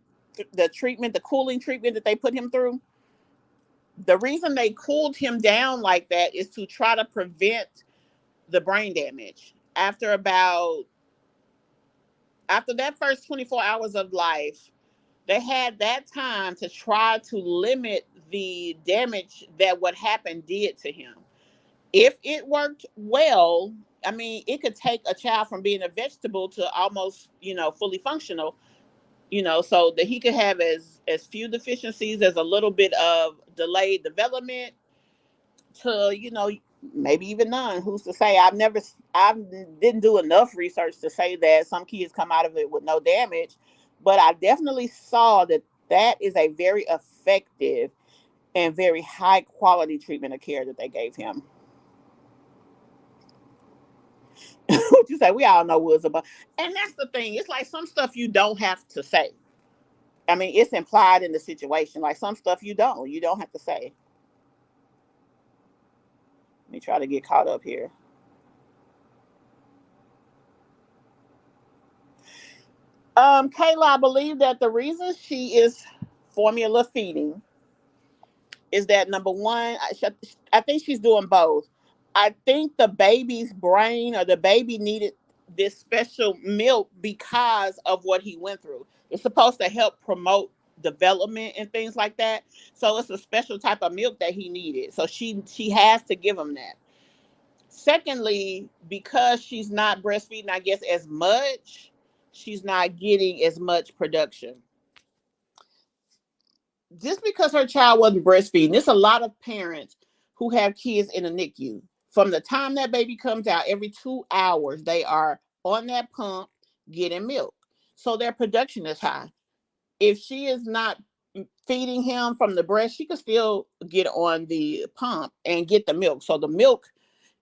the treatment, the cooling treatment that they put him through. The reason they cooled him down like that is to try to prevent the brain damage. After that first 24 hours of life, they had that time to try to limit the damage that what happened did to him. If it worked well, I mean, it could take a child from being a vegetable to almost, fully functional, so that he could have as few deficiencies as a little bit of delayed development to, maybe even none. Who's to say? I didn't do enough research to say that some kids come out of it with no damage, but I definitely saw that that is a very effective and very high quality treatment of care that they gave him. What you say? We all know what's about, and that's the thing. It's like some stuff you don't have to say. I mean, it's implied in the situation. Like some stuff you don't have to say. Let me try to get caught up here. Kayla, I believe that the reason she is formula feeding is that number one, I think she's doing both. I think the baby's brain or the baby needed this special milk because of what he went through. It's supposed to help promote development and things like that. So it's a special type of milk that he needed. So she has to give him that. Secondly, because she's not breastfeeding, I guess, as much, she's not getting as much production. Just because her child wasn't breastfeeding, there's a lot of parents who have kids in the NICU. From the time that baby comes out, every 2 hours, they are on that pump getting milk. So their production is high. If she is not feeding him from the breast, she can still get on the pump and get the milk. So the milk,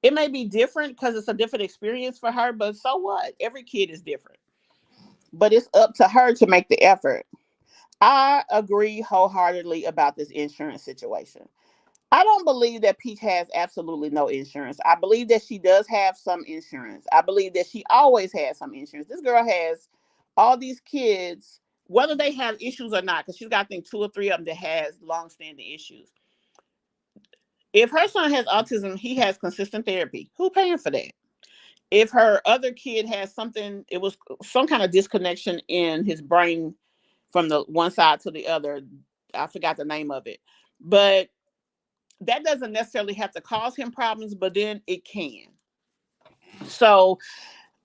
it may be different because it's a different experience for her, but so what? Every kid is different. But it's up to her to make the effort. I agree wholeheartedly about this insurance situation. I don't believe that Peach has absolutely no insurance. I believe that she does have some insurance. I believe that she always has some insurance. This girl has all these kids, whether they have issues or not, because she's got, I think, two or three of them that has long-standing issues. If her son has autism, he has consistent therapy. Who paying for that? If her other kid has something, it was some kind of disconnection in his brain from the one side to the other. I forgot the name of it. But that doesn't necessarily have to cause him problems, but then it can. So,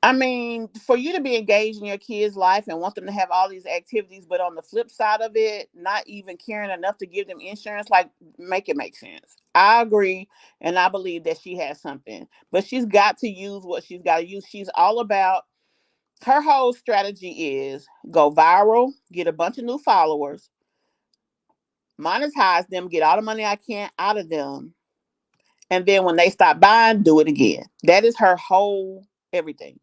I mean, for you to be engaged in your kid's life and want them to have all these activities, but on the flip side of it, not even caring enough to give them insurance, like, make it make sense. I agree, and I believe that she has something, but she's got to use what she's got to use. She's all about, her whole strategy is go viral, get a bunch of new followers, monetize them, get all the money I can out of them, and then when they stop buying, do it again. That is her whole everything.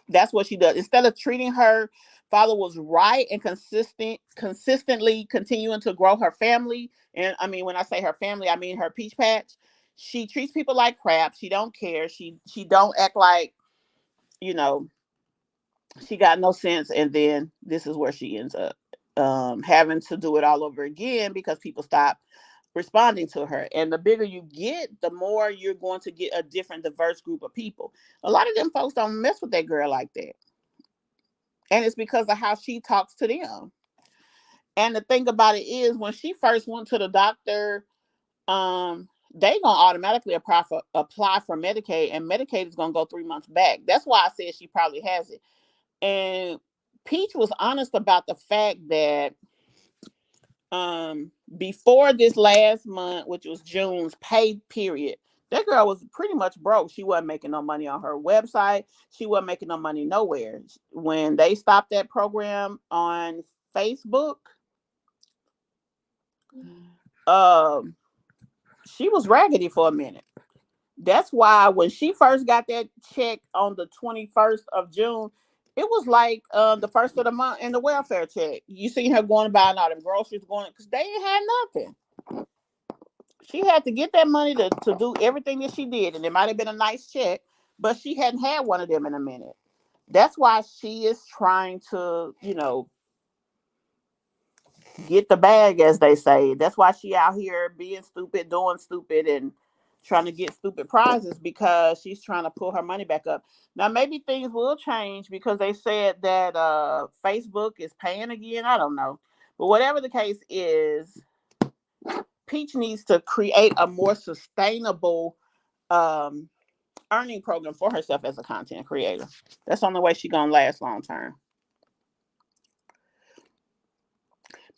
That's what she does. Instead of treating her followers right and consistently continuing to grow her family, and I mean when I say her family, I mean her peach patch. She treats people like crap. She don't care. She don't act like, you know, she got no sense, and then this is where she ends up having to do it all over again because people stop responding to her. And the bigger you get, the more you're going to get a different, diverse group of people. A lot of them folks don't mess with that girl like that, and it's because of how she talks to them. And the thing about it is, when she first went to the doctor, they gonna automatically apply for Medicaid, and Medicaid is gonna go 3 months back. That's why I said she probably has it. And Peach was honest about the fact that before this last month, which was June's pay period, that girl was pretty much broke. She wasn't making no money on her website. She wasn't making no money nowhere. When they stopped that program on Facebook, um, she was raggedy for a minute. That's why when she first got that check on the 21st of June, it was like the first of the month in the welfare check. You seen her going buying all them groceries, going because they ain't had nothing. She had to get that money to do everything that she did, and it might have been a nice check, but she hadn't had one of them in a minute. That's why she is trying to, get the bag, as they say. That's why she out here being stupid, doing stupid, and trying to get stupid prizes because she's trying to pull her money back up. Now, maybe things will change because they said that Facebook is paying again. I don't know. But whatever the case is, Peach needs to create a more sustainable um, earning program for herself as a content creator. That's the only way she gonna last long term.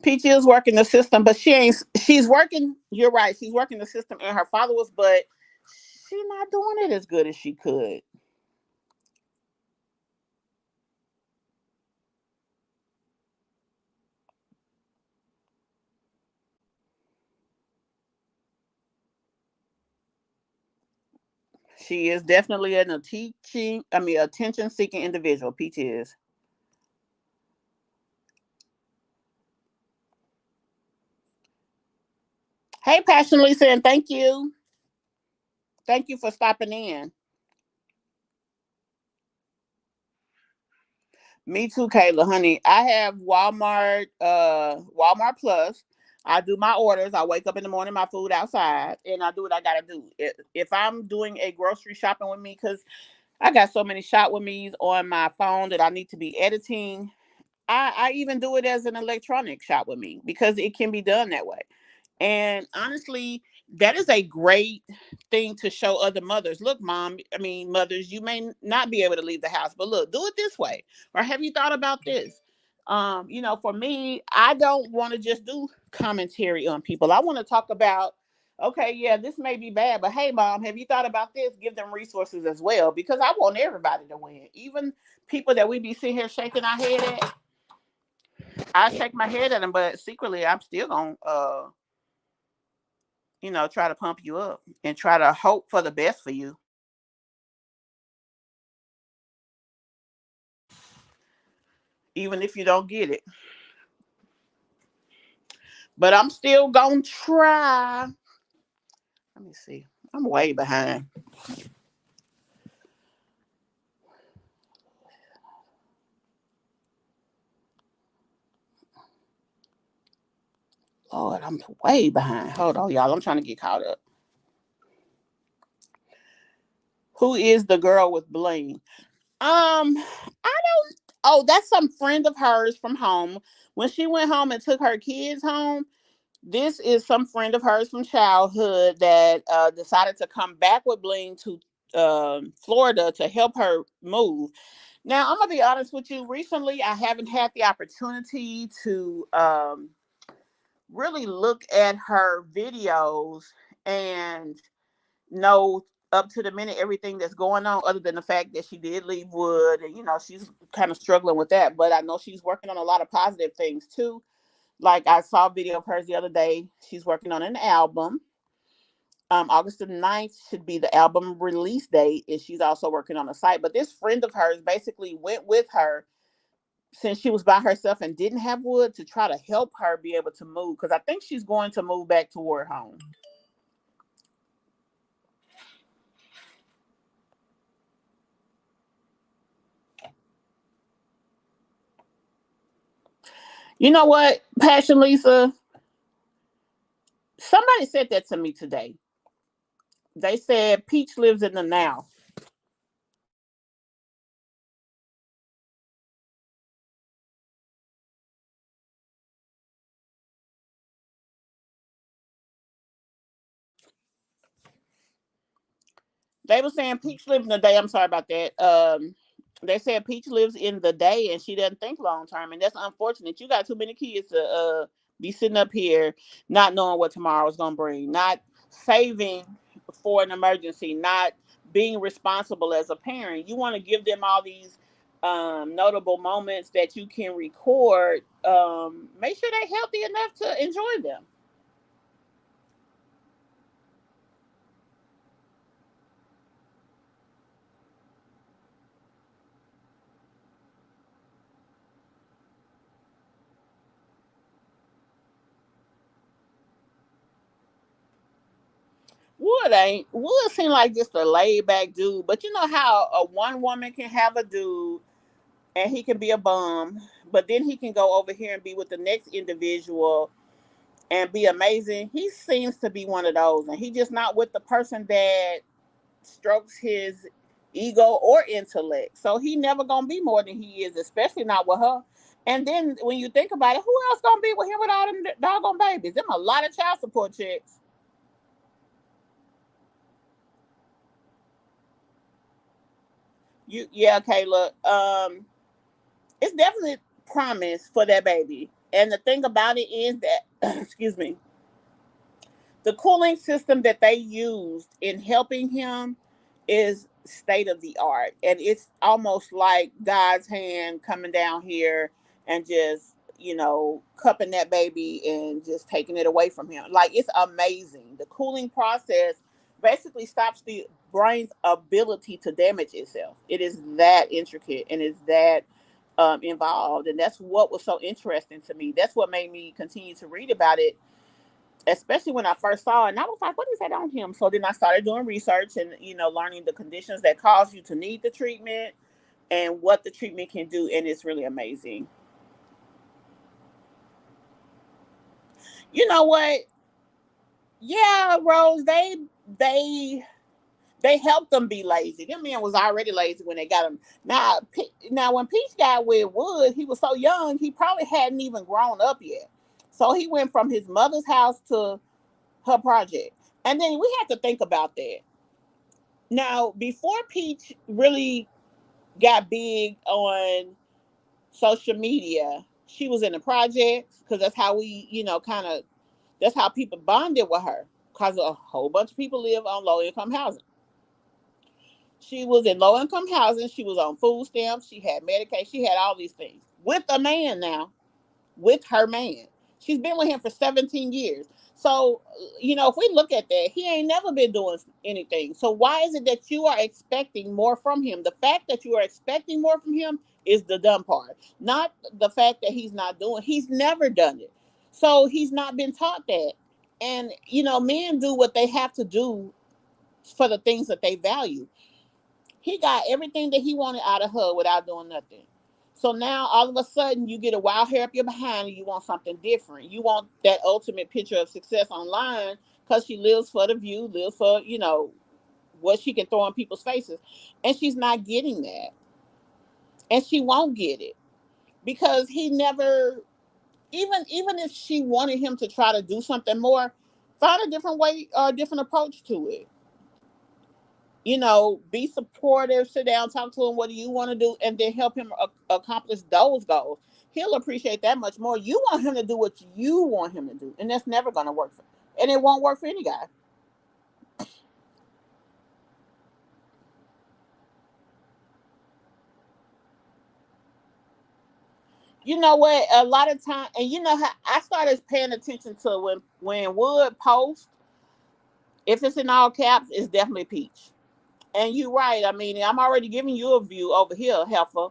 Peachy is working the system, but she ain't. She's working. You're right. She's working the system and her followers, but she's not doing it as good as she could. She is definitely a teaching. I mean, attention-seeking individual. Peachy is. Hey, Passion Lisa, and thank you. Thank you for stopping in. Me too, Kayla, honey. I have Walmart Plus. I do my orders. I wake up in the morning, my food outside, and I do what I gotta do. If I'm doing a grocery shopping with me, because I got so many shop with me's on my phone that I need to be editing. I even do it as an electronic shop with me because it can be done that way. And honestly, that is a great thing to show other mothers. Look, mom, I mean, mothers, you may not be able to leave the house, but look, do it this way. Or have you thought about this? For me, I don't want to just do commentary on people. I want to talk about, okay, yeah, this may be bad, but hey, mom, have you thought about this? Give them resources as well because I want everybody to win. Even people that we be sitting here shaking our head at, I shake my head at them, but secretly, I'm still going to try to pump you up and try to hope for the best for you, even if you don't get it. But I'm still gonna try. Let me see. I'm way behind. Lord, I'm way behind. Hold on, y'all. I'm trying to get caught up. Who is the girl with bling? I don't. Oh, that's some friend of hers from home. When she went home and took her kids home, this is some friend of hers from childhood that decided to come back with bling to Florida to help her move. Now, I'm gonna be honest with you. Recently, I haven't had the opportunity to really look at her videos and know up to the minute everything that's going on, other than the fact that she did leave Wood, and she's kind of struggling with that. But I know she's working on a lot of positive things too. Like I saw a video of hers the other day. She's working on an album. August the 9th should be the album release date, and she's also working on a site. But this friend of hers basically went with her since she was by herself and didn't have Wood to try to help her be able to move, because I think she's going to move back toward home. You know what, Passion Lisa? Somebody said that to me today. They said Peach lives in the now. They were saying Peach lives in the day. I'm sorry about that. They said Peach lives in the day and she doesn't think long term, and that's unfortunate. You got too many kids to be sitting up here not knowing what tomorrow's gonna bring, not saving for an emergency, not being responsible as a parent. You want to give them all these notable moments that you can record. Make sure they're healthy enough to enjoy them. Wood seem like just a laid back dude, but you know how a one woman can have a dude and he can be a bum, but then he can go over here and be with the next individual and be amazing. He seems to be one of those, and he just not with the person that strokes his ego or intellect. So he never gonna be more than he is, especially not with her. And then when you think about it, who else gonna be with him with all them doggone babies? Them a lot of child support checks. Yeah, Kayla. It's definitely promise for that baby. And the thing about it is that, excuse me, the cooling system that they used in helping him is state of the art, and it's almost like God's hand coming down here and just cupping that baby and just taking it away from him. Like, it's amazing. The cooling process basically stops the brain's ability to damage itself. It is that intricate, and it's that involved, and that's what was so interesting to me. That's what made me continue to read about it, especially when I first saw it. And I was like, what is that on him? So then I started doing research and, learning the conditions that cause you to need the treatment and what the treatment can do. And it's really amazing. You know what? Yeah, Rose, they they helped them be lazy. Them men was already lazy when they got him. Now when Peach got with Wood, he was so young, he probably hadn't even grown up yet. So he went from his mother's house to her project. And then we have to think about that. Now, before Peach really got big on social media, she was in the projects because that's how we, kind of, that's how people bonded with her because a whole bunch of people live on low income housing. She was in low income housing. She was on food stamps. She had Medicaid. She had all these things with a man now, with her man. She's been with him for 17 years. So, if we look at that, he ain't never been doing anything. So, why is it that you are expecting more from him? The fact that you are expecting more from him is the dumb part, not the fact that he's not doing. He's never done it. So, he's not been taught that. And, men do what they have to do for the things that they value. He got everything that he wanted out of her without doing nothing. So now all of a sudden you get a wild hair up your behind and you want something different. You want that ultimate picture of success online because she lives for the view, lives for, what she can throw in people's faces. And she's not getting that. And she won't get it because he never, even if she wanted him to try to do something more, find a different way or a different approach to it. Be supportive, sit down, talk to him. What do you want to do? And then help him accomplish those goals. He'll appreciate that much more. You want him to do what you want him to do. And that's never going to work for, and it won't work for any guy. You know what? A lot of time, and you know how I started paying attention to when Wood posts, if it's in all caps, it's definitely Peach. And you're right. I mean, I'm already giving you a view over here, Heifer.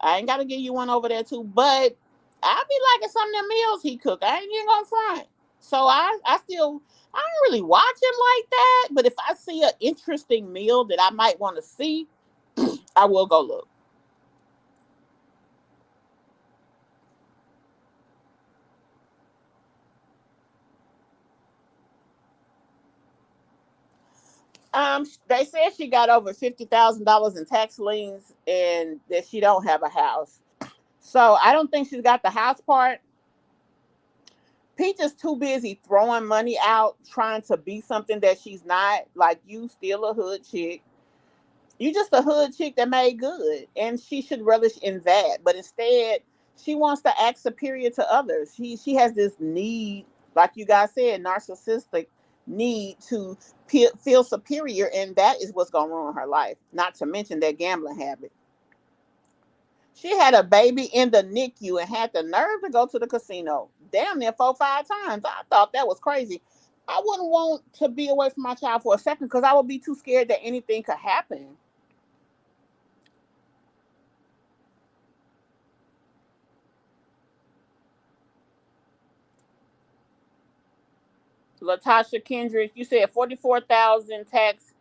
I ain't gotta give you one over there too, but I be liking some of them meals he cook. I ain't even gonna front. So I don't really watch him like that. But if I see an interesting meal that I might want to see, I will go look. They said she got over $50,000 in tax liens and that she don't have a house. So I don't think she's got the house part. Peach is too busy throwing money out, trying to be something that she's not. Like, you still a hood chick. You just a hood chick that made good, and she should relish in that. But instead, she wants to act superior to others. She has this need, like you guys said, narcissistic need to feel superior, and that is what's gonna ruin her life. Not to mention that gambling habit. She had a baby in the NICU and had the nerve to go to the casino. Damn near 4 5 times. I thought that was crazy. I wouldn't want to be away from my child for a second because I would be too scared that anything could happen. Latasha Kendrick, you said 44,000 tax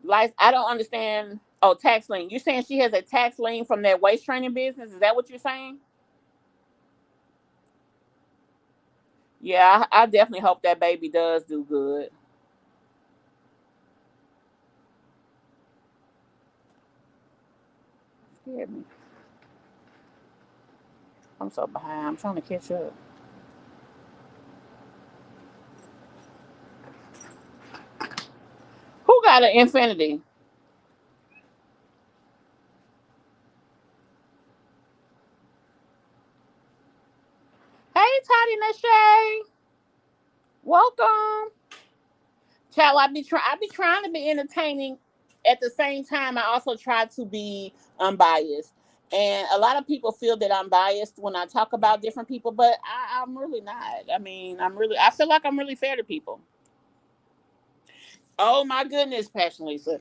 life. I don't understand. Oh, tax lien. You're saying she has a tax lien from that waist training business? Is that what you're saying? Yeah, I definitely hope that baby does do good. Scared me. I'm so behind. I'm trying to catch up. Who got an infinity? howdy, Nashay. Welcome. Child, I be trying to be entertaining. At the same time, I also try to be unbiased. And a lot of people feel that I'm biased when I talk about different people, but I'm really not. I mean, I feel like I'm really fair to people. Oh my goodness, Passion Lisa.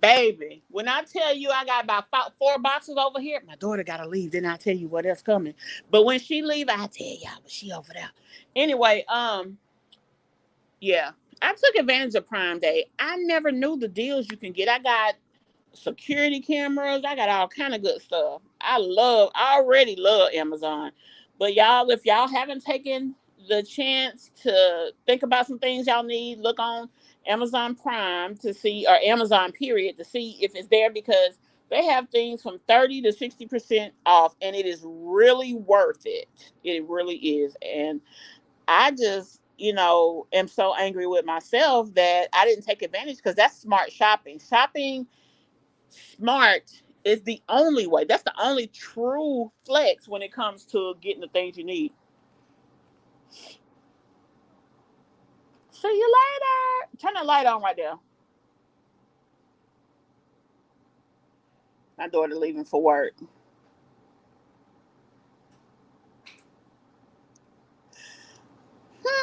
Baby, when I tell you I got about four boxes over here, my daughter gotta leave. Then I tell you what else coming. But when she leave, I tell y'all, but she over there. Anyway, yeah, I took advantage of Prime Day. I never knew the deals you can get. I got security cameras. I got all kind of good stuff. I already love Amazon. But y'all, if y'all haven't taken the chance to think about some things y'all need, look on Amazon Prime to see, or Amazon period, to see if it's there, because they have things from 30 to 60% off, and it is really worth it. It really is. And I just, am so angry with myself that I didn't take advantage, because that's smart shopping. Shopping smart is the only way. That's the only true flex when it comes to getting the things you need. See you later. Turn the light on right there. My daughter leaving for work.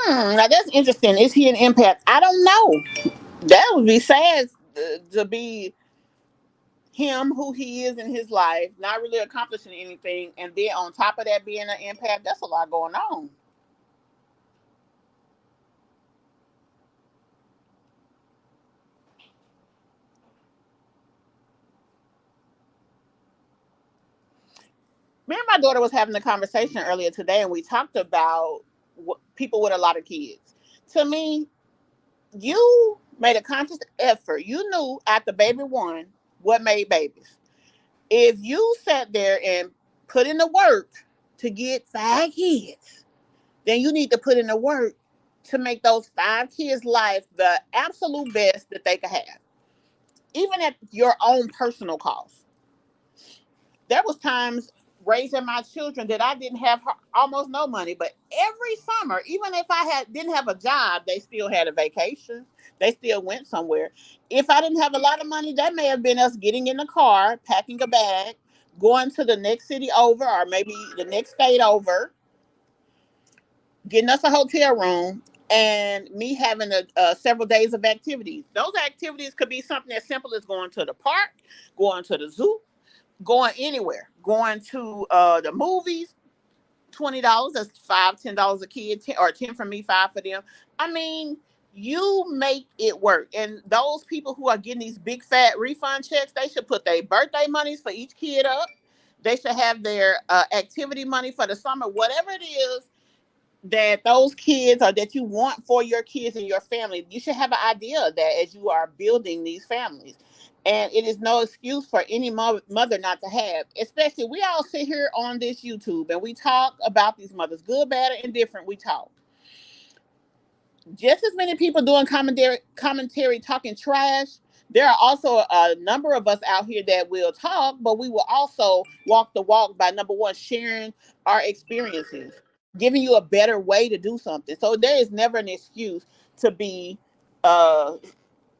Now that's interesting. Is he an empath? I don't know. That would be sad to be him, who he is in his life, not really accomplishing anything, and then on top of that being an empath. That's a lot going on. Me and my daughter was having a conversation earlier today, and we talked about people with a lot of kids. To me, you made a conscious effort. You knew after baby one what made babies. If you sat there and put in the work to get 5 kids, then you need to put in the work to make those 5 kids' life the absolute best that they could have, even at your own personal cost. There was times raising my children that I didn't have almost no money, but every summer, even if I didn't have a job, they still had a vacation. They still went somewhere. If I didn't have a lot of money, that may have been us getting in the car, packing a bag, going to the next city over, or maybe the next state over, getting us a hotel room, and me having several days of activities. Those activities could be something as simple as going to the park, going to the zoo, going anywhere, going to the movies. $20. That's $5, $10 a kid, 10, or 10 from me, five for them. I mean, you make it work. And those people who are getting these big fat refund checks, they should put their birthday monies for each kid up. They should have their activity money for the summer, whatever it is that those kids, or that you want for your kids and your family. You should have an idea of that as you are building these families. And it is no excuse for any mother not to have. Especially, we all sit here on this YouTube and we talk about these mothers, good, bad, or indifferent. We talk. Just as many people doing commentary talking trash. There are also a number of us out here that will talk, but we will also walk the walk by, number one, sharing our experiences, giving you a better way to do something. So there is never an excuse to be uh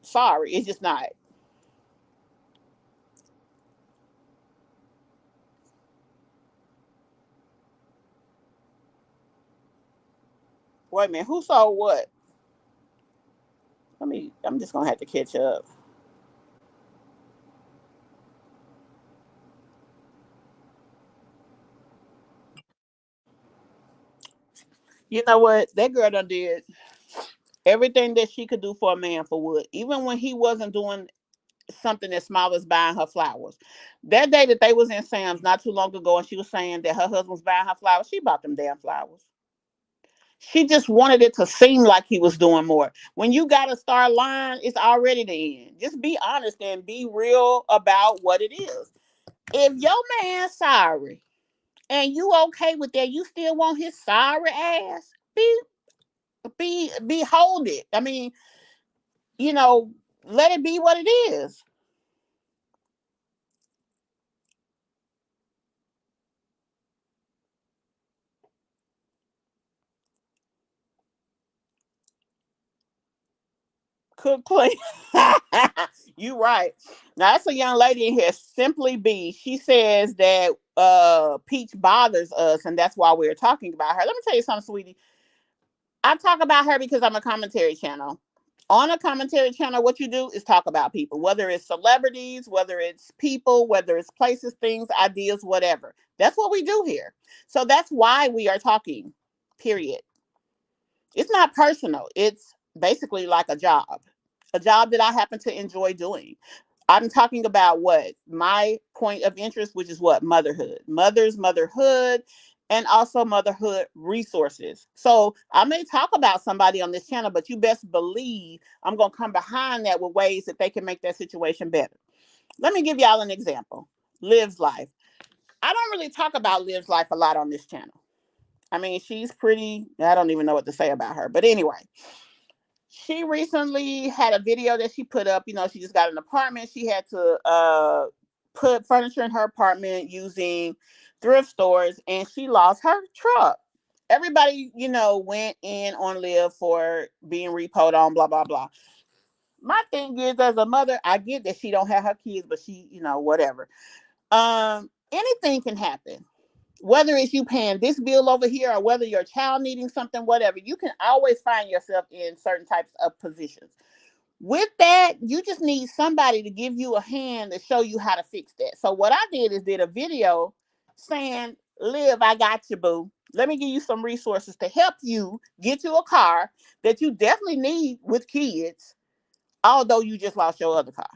sorry. It's just not. Wait a minute, who saw what? I'm just gonna have to catch up. You know what? That girl done did everything that she could do for a man for Wood, even when he wasn't doing something as small as buying her flowers. That day that they was in Sam's not too long ago, and she was saying that her husband was buying her flowers, she bought them damn flowers. She just wanted it to seem like he was doing more. When you got to start lying, it's already the end. Just be honest and be real about what it is. If your man's sorry and you okay with that, you still want his sorry ass. Hold it. I mean, you know, let it be what it is. Cook clean. You right. Now that's a young lady in here, Simply B. She says that Peach bothers us, and that's why we're talking about her. Let me tell you something, sweetie. I talk about her because I'm a commentary channel. On a commentary channel, what you do is talk about people, whether it's celebrities, whether it's people, whether it's places, things, ideas, whatever. That's what we do here. So that's why we are talking, period. It's not personal. It's basically like a job that I happen to enjoy doing. I'm talking about what my point of interest, which is what motherhood, motherhood, and also motherhood resources. So I may talk about somebody on this channel, but you best believe I'm going to come behind that with ways that they can make that situation better. Let me give y'all an example. Liv's life. I don't really talk about Liv's life a lot on this channel. I mean, she's pretty, I don't even know what to say about her. But anyway, she recently had a video that she put up. You know, she just got an apartment. She had to put furniture in her apartment using thrift stores, and she lost her truck. Everybody, you know, went in on Liv for being repoed on, blah, blah, blah. My thing is, as a mother, I get that she don't have her kids, but she, you know, whatever. Anything can happen, whether it's you paying this bill over here or whether your child needing something, whatever. You can always find yourself in certain types of positions. With that, you just need somebody to give you a hand to show you how to fix that. So what I did is did a video saying, Liv, I got you, boo. Let me give you some resources to help you get you a car that you definitely need with kids, although you just lost your other car.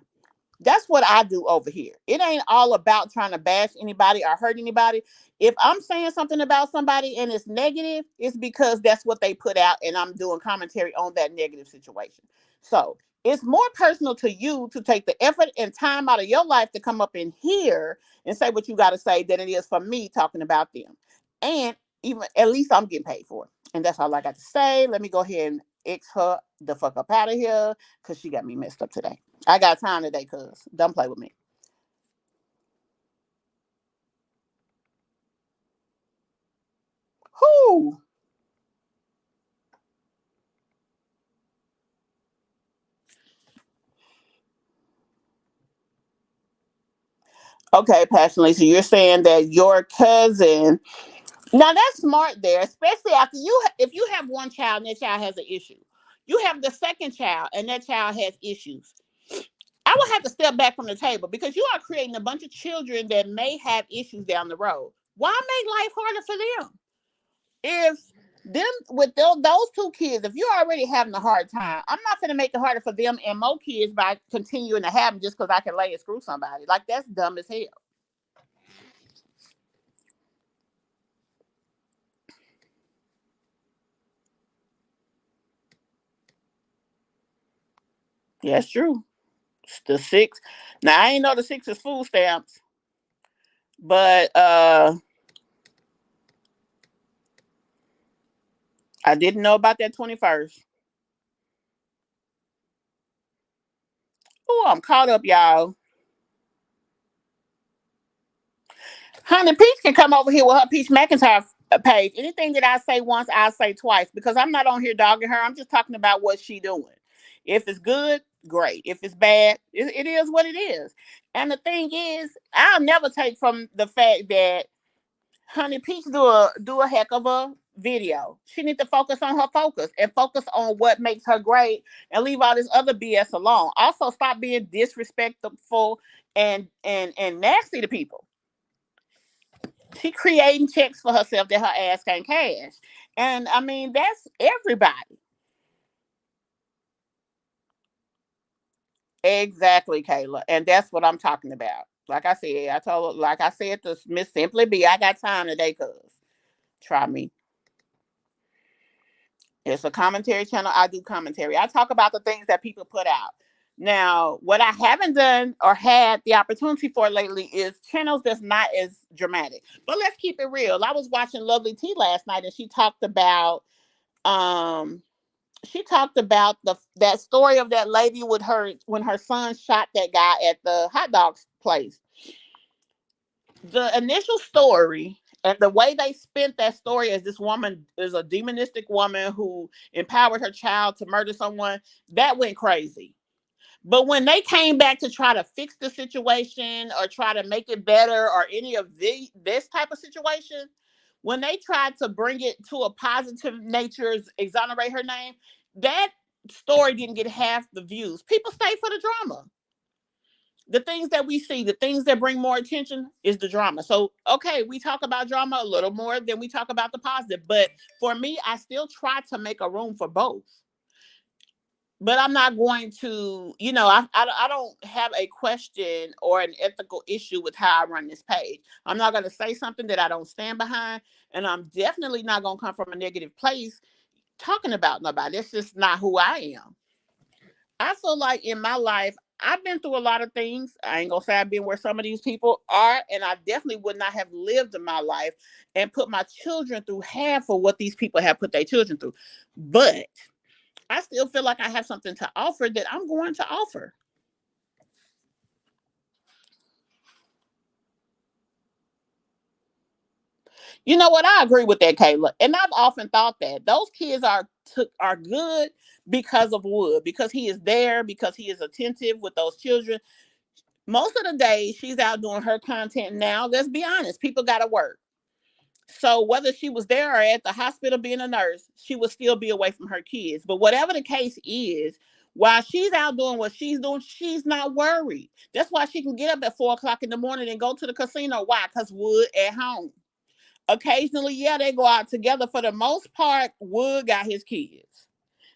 That's what I do over here. It ain't all about trying to bash anybody or hurt anybody. If I'm saying something about somebody and it's negative, it's because that's what they put out and I'm doing commentary on that negative situation. So it's more personal to you to take the effort and time out of your life to come up in here and say what you got to say than it is for me talking about them. And even at least I'm getting paid for it. And that's all I got to say. Let me go ahead and X her the fuck up out of here because she got me messed up today. I got time today, cuz. Don't play with me. Whoo. Okay, passionately. So you're saying that your cousin. Now that's smart there, especially after if you have one child and that child has an issue. You have the second child and that child has issues. I would have to step back from the table because you are creating a bunch of children that may have issues down the road. Why make life harder for them? If them with those two kids, if you're already having a hard time, I'm not gonna make it harder for them and more kids by continuing to have them just because I can lay and screw somebody. Like that's dumb as hell. Yeah, that's true. It's the six. Now I ain't know the six is food stamps, but I didn't know about that 21st. Oh, I'm caught up, y'all. Honey Peach can come over here with her Peach McIntyre page. Anything that I say once, I say twice because I'm not on here dogging her. I'm just talking about what she doing. If it's good, great. If it's bad, it is what it is. And the thing is, I'll never take from the fact that Honey Peach do a heck of a video. She need to focus on her focus and focus on what makes her great and leave all this other BS alone. Also, stop being disrespectful and nasty to people. She creating checks for herself that her ass can't cash. And I mean, that's everybody. Exactly, Kayla. And that's what I'm talking about. Like I said, like I said to Miss Simply B, I got time today, cuz. Try me. It's a commentary channel. I do commentary. I talk about the things that people put out. Now, what I haven't done or had the opportunity for lately is channels that's not as dramatic. But let's keep it real. I was watching Lovely Tea last night and um she talked about the that story of that lady with her when her son shot that guy at the hot dogs place. The initial story And the way they spent that story as this woman is a demonistic woman who empowered her child to murder someone, that went crazy. But when they came back to try to fix the situation or try to make it better or any of this type of situation, when they tried to bring it to a positive nature, exonerate her name, that story didn't get half the views. People stay for the drama. The things that we see, the things that bring more attention is the drama. So, okay, we talk about drama a little more than we talk about the positive. But for me, I still try to make a room for both. But I'm not going to, I don't have a question or an ethical issue with how I run this page. I'm not going to say something that I don't stand behind. And I'm definitely not going to come from a negative place talking about nobody. That's just not who I am. I feel like in my life, I've been through a lot of things. I ain't gonna say I've been where some of these people are, and I definitely would not have lived in my life and put my children through half of what these people have put their children through. But I still feel like I have something to offer that I'm going to offer. You know what? I agree with that, Kayla. And I've often thought that those kids are good because of Wood, because he is there, because he is attentive with those children. Most of the day, she's out doing her content now. Let's be honest, people got to work. So whether she was there or at the hospital being a nurse, she would still be away from her kids. But whatever the case is, while she's out doing what she's doing, she's not worried. That's why she can get up at 4 o'clock in the morning and go to the casino. Why? Because Wood at home. Occasionally, yeah, they go out together. For the most part, Wood got his kids.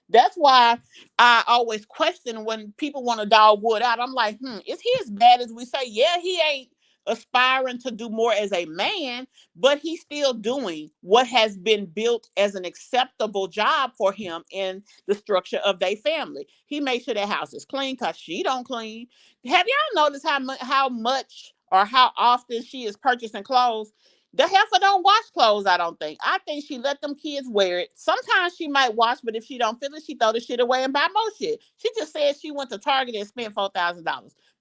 That's why I always question when people want to dog Wood out. I'm like, is he as bad as we say? Yeah, he ain't aspiring to do more as a man, but he's still doing what has been built as an acceptable job for him in the structure of their family. He makes sure their house is clean because she don't clean. Have y'all noticed how much or how often she is purchasing clothes? The heifer don't wash clothes, I don't think. I think she let them kids wear it. Sometimes she might wash, but if she don't feel it, she throw the shit away and buy more shit. She just said she went to Target and spent $4,000.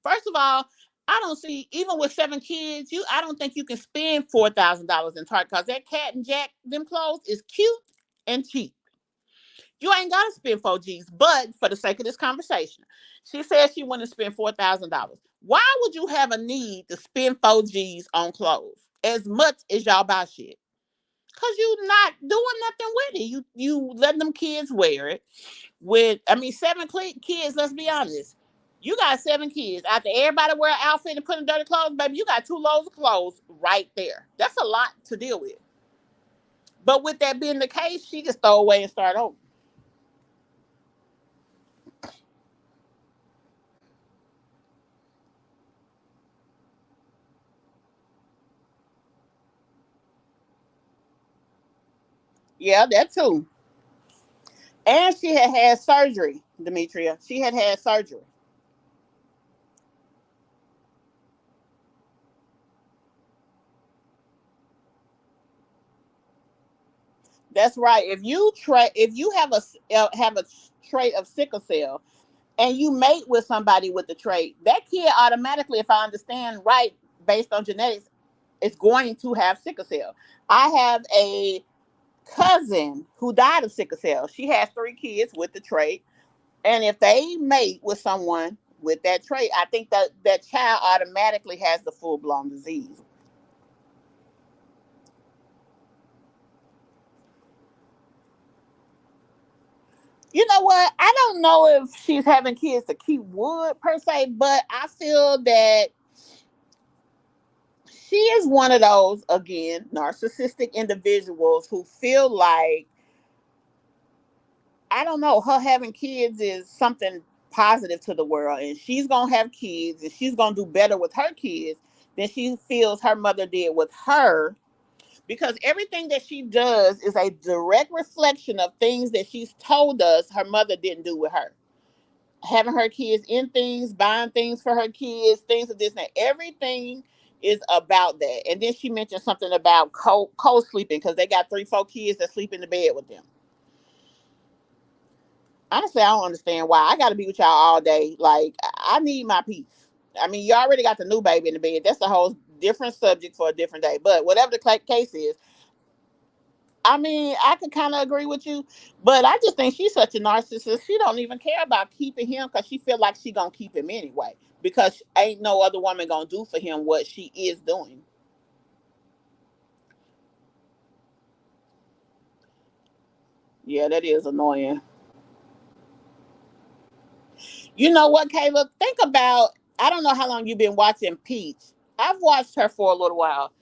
First of all, I don't see, even with 7 kids, I don't think you can spend $4,000 in Target because that cat and Jack, them clothes is cute and cheap. You ain't gotta spend 4 G's, but for the sake of this conversation, she said she went to spend $4,000. Why would you have a need to spend 4 G's on clothes as much as y'all buy shit? Cause you not doing nothing with it. You letting them kids wear it. Kids. Let's be honest. You got 7 kids. After everybody wear an outfit and put in dirty clothes, baby, you got 2 loads of clothes right there. That's a lot to deal with. But with that being the case, she just throw away and start over. Yeah, that too. And she had surgery, Demetria. She had surgery. That's right. If you have a trait of sickle cell and you mate with somebody with the trait, that kid automatically, if I understand right, based on genetics, is going to have sickle cell. I have a cousin who died of sickle cell. She has 3 kids with the trait, and if they mate with someone with that trait, I think that child automatically has the full blown disease. You know what? I don't know if she's having kids to keep Wood per se, but I feel that she is one of those, again, narcissistic individuals who feel like, I don't know, her having kids is something positive to the world, and she's gonna have kids and she's gonna do better with her kids than she feels her mother did with her, because everything that she does is a direct reflection of things that she's told us her mother didn't do with her. Having her kids in things, buying things for her kids, things of this and that. Everything is about that. And then she mentioned something about co-sleeping because they got 3, 4 kids that sleep in the bed with them. Honestly, I don't understand why. I got to be with y'all all day. Like, I need my peace. I mean, you already got the new baby in the bed. That's the whole different subject for a different day. But whatever the case is, I mean, I can kind of agree with you, but I just think she's such a narcissist. She don't even care about keeping him because she feel like she gonna keep him anyway. Because ain't no other woman gonna do for him what she is doing. Yeah, that is annoying. You know what, Caleb? Think about. I don't know how long you've been watching Peach. I've watched her for a little while.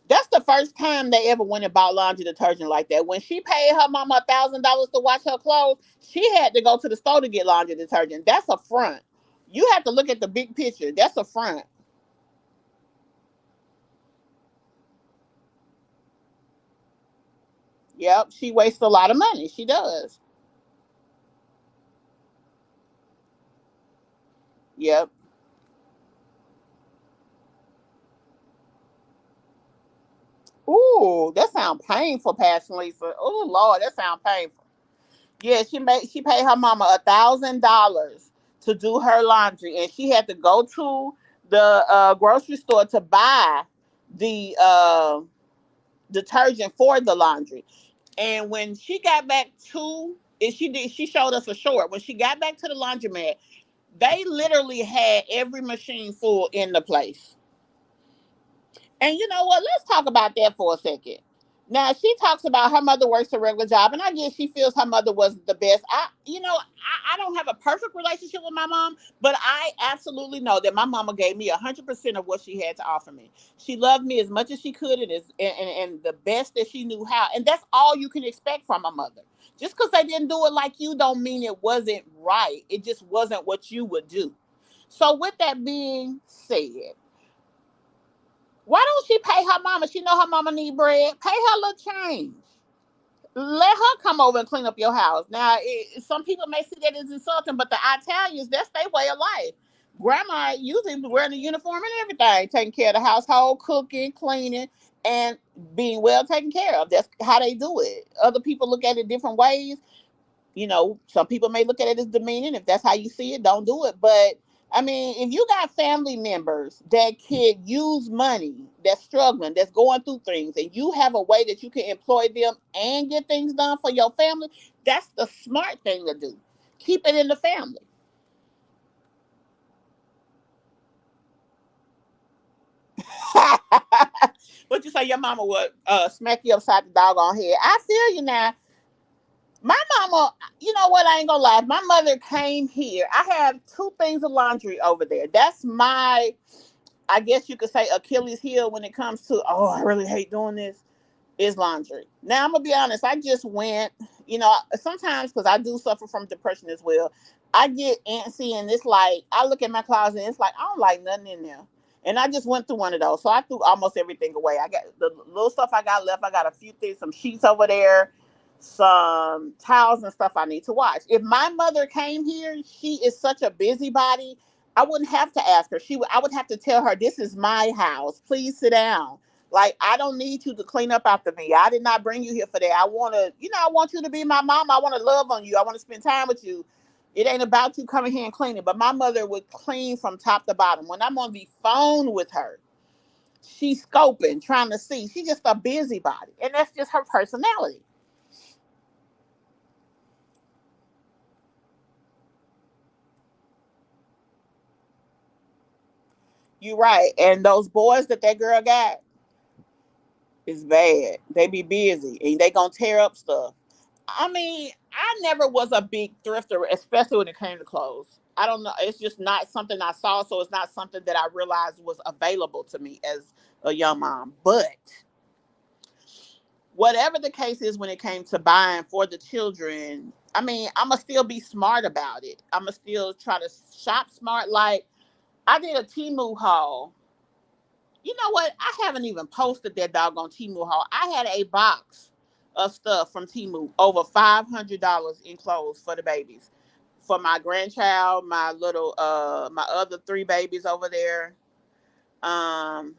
That's the first time they ever went and bought laundry detergent like that. When she paid her mama $1,000 to wash her clothes, she had to go to the store to get laundry detergent. That's a front. You have to look at the big picture. That's a front. Yep, she wastes a lot of money. She does. Yep. Ooh, that sounds painful, Passion Lisa. Oh Lord, that sounds painful. Yeah, she paid her mama $1,000 to do her laundry, and she had to go to the grocery store to buy the detergent for the laundry. And when she got back to, and she showed us a short. When she got back to the laundromat, they literally had every machine full in the place. And you know what? Let's talk about that for a second. Now she talks about her mother works a regular job, and I guess she feels her mother was the best. I don't have a perfect relationship with my mom, but I absolutely know that my mama gave me 100% of what she had to offer me. She loved me as much as she could, and the best that she knew how. And that's all you can expect from a mother. Just because they didn't do it like you, don't mean it wasn't right. It just wasn't what you would do. So, with that being said, why don't she pay her mama? She know her mama need bread. Pay her a little change. Let her come over and clean up your house. Now, some people may see that as insulting, but the Italians, that's their way of life. Grandma usually wearing a uniform and everything, taking care of the household, cooking, cleaning, and being well taken care of. That's how they do it. Other people look at it different ways. Some people may look at it as demeaning. If that's how you see it, don't do it. But I mean, if you got family members that could use money, that's struggling, that's going through things, and you have a way that you can employ them and get things done for your family, that's the smart thing to do. Keep it in the family. What you say your mama would smack you upside the doggone head? I feel you now. My mama, you know what? I ain't gonna lie. My mother came here. I have two things of laundry over there. That's my, I guess you could say, Achilles heel when it comes to, oh, I really hate doing this, is laundry. Now, I'm going to be honest. I just went, sometimes because I do suffer from depression as well, I get antsy and it's like, I look at my closet and it's like, I don't like nothing in there. And I just went through one of those. So I threw almost everything away. I got the little stuff I got left. I got a few things, some sheets over there, some towels and stuff I need to wash. If my mother came here, she is such a busybody. I wouldn't have to ask her. I would have to tell her, this is my house. Please sit down. Like, I don't need you to clean up after me. I did not bring you here for that. I want you to be my mom. I want to love on you. I want to spend time with you. It ain't about you coming here and cleaning. But my mother would clean from top to bottom. When I'm on the phone with her, she's scoping, trying to see. She's just a busybody. And that's just her personality. You're right. And those boys that girl got is bad. They be busy and they gonna tear up stuff. I mean, I never was a big thrifter, especially when it came to clothes. I don't know. It's just not something I saw, so it's not something that I realized was available to me as a young mom. But whatever the case is, when it came to buying for the children, I mean, I'ma still be smart about it. I'ma still try to shop smart. Like, I did a Temu haul. You know what? I haven't even posted that doggone Temu haul. I had a box of stuff from Temu, over $500 in clothes for the babies, for my grandchild, my other three babies over there. Um,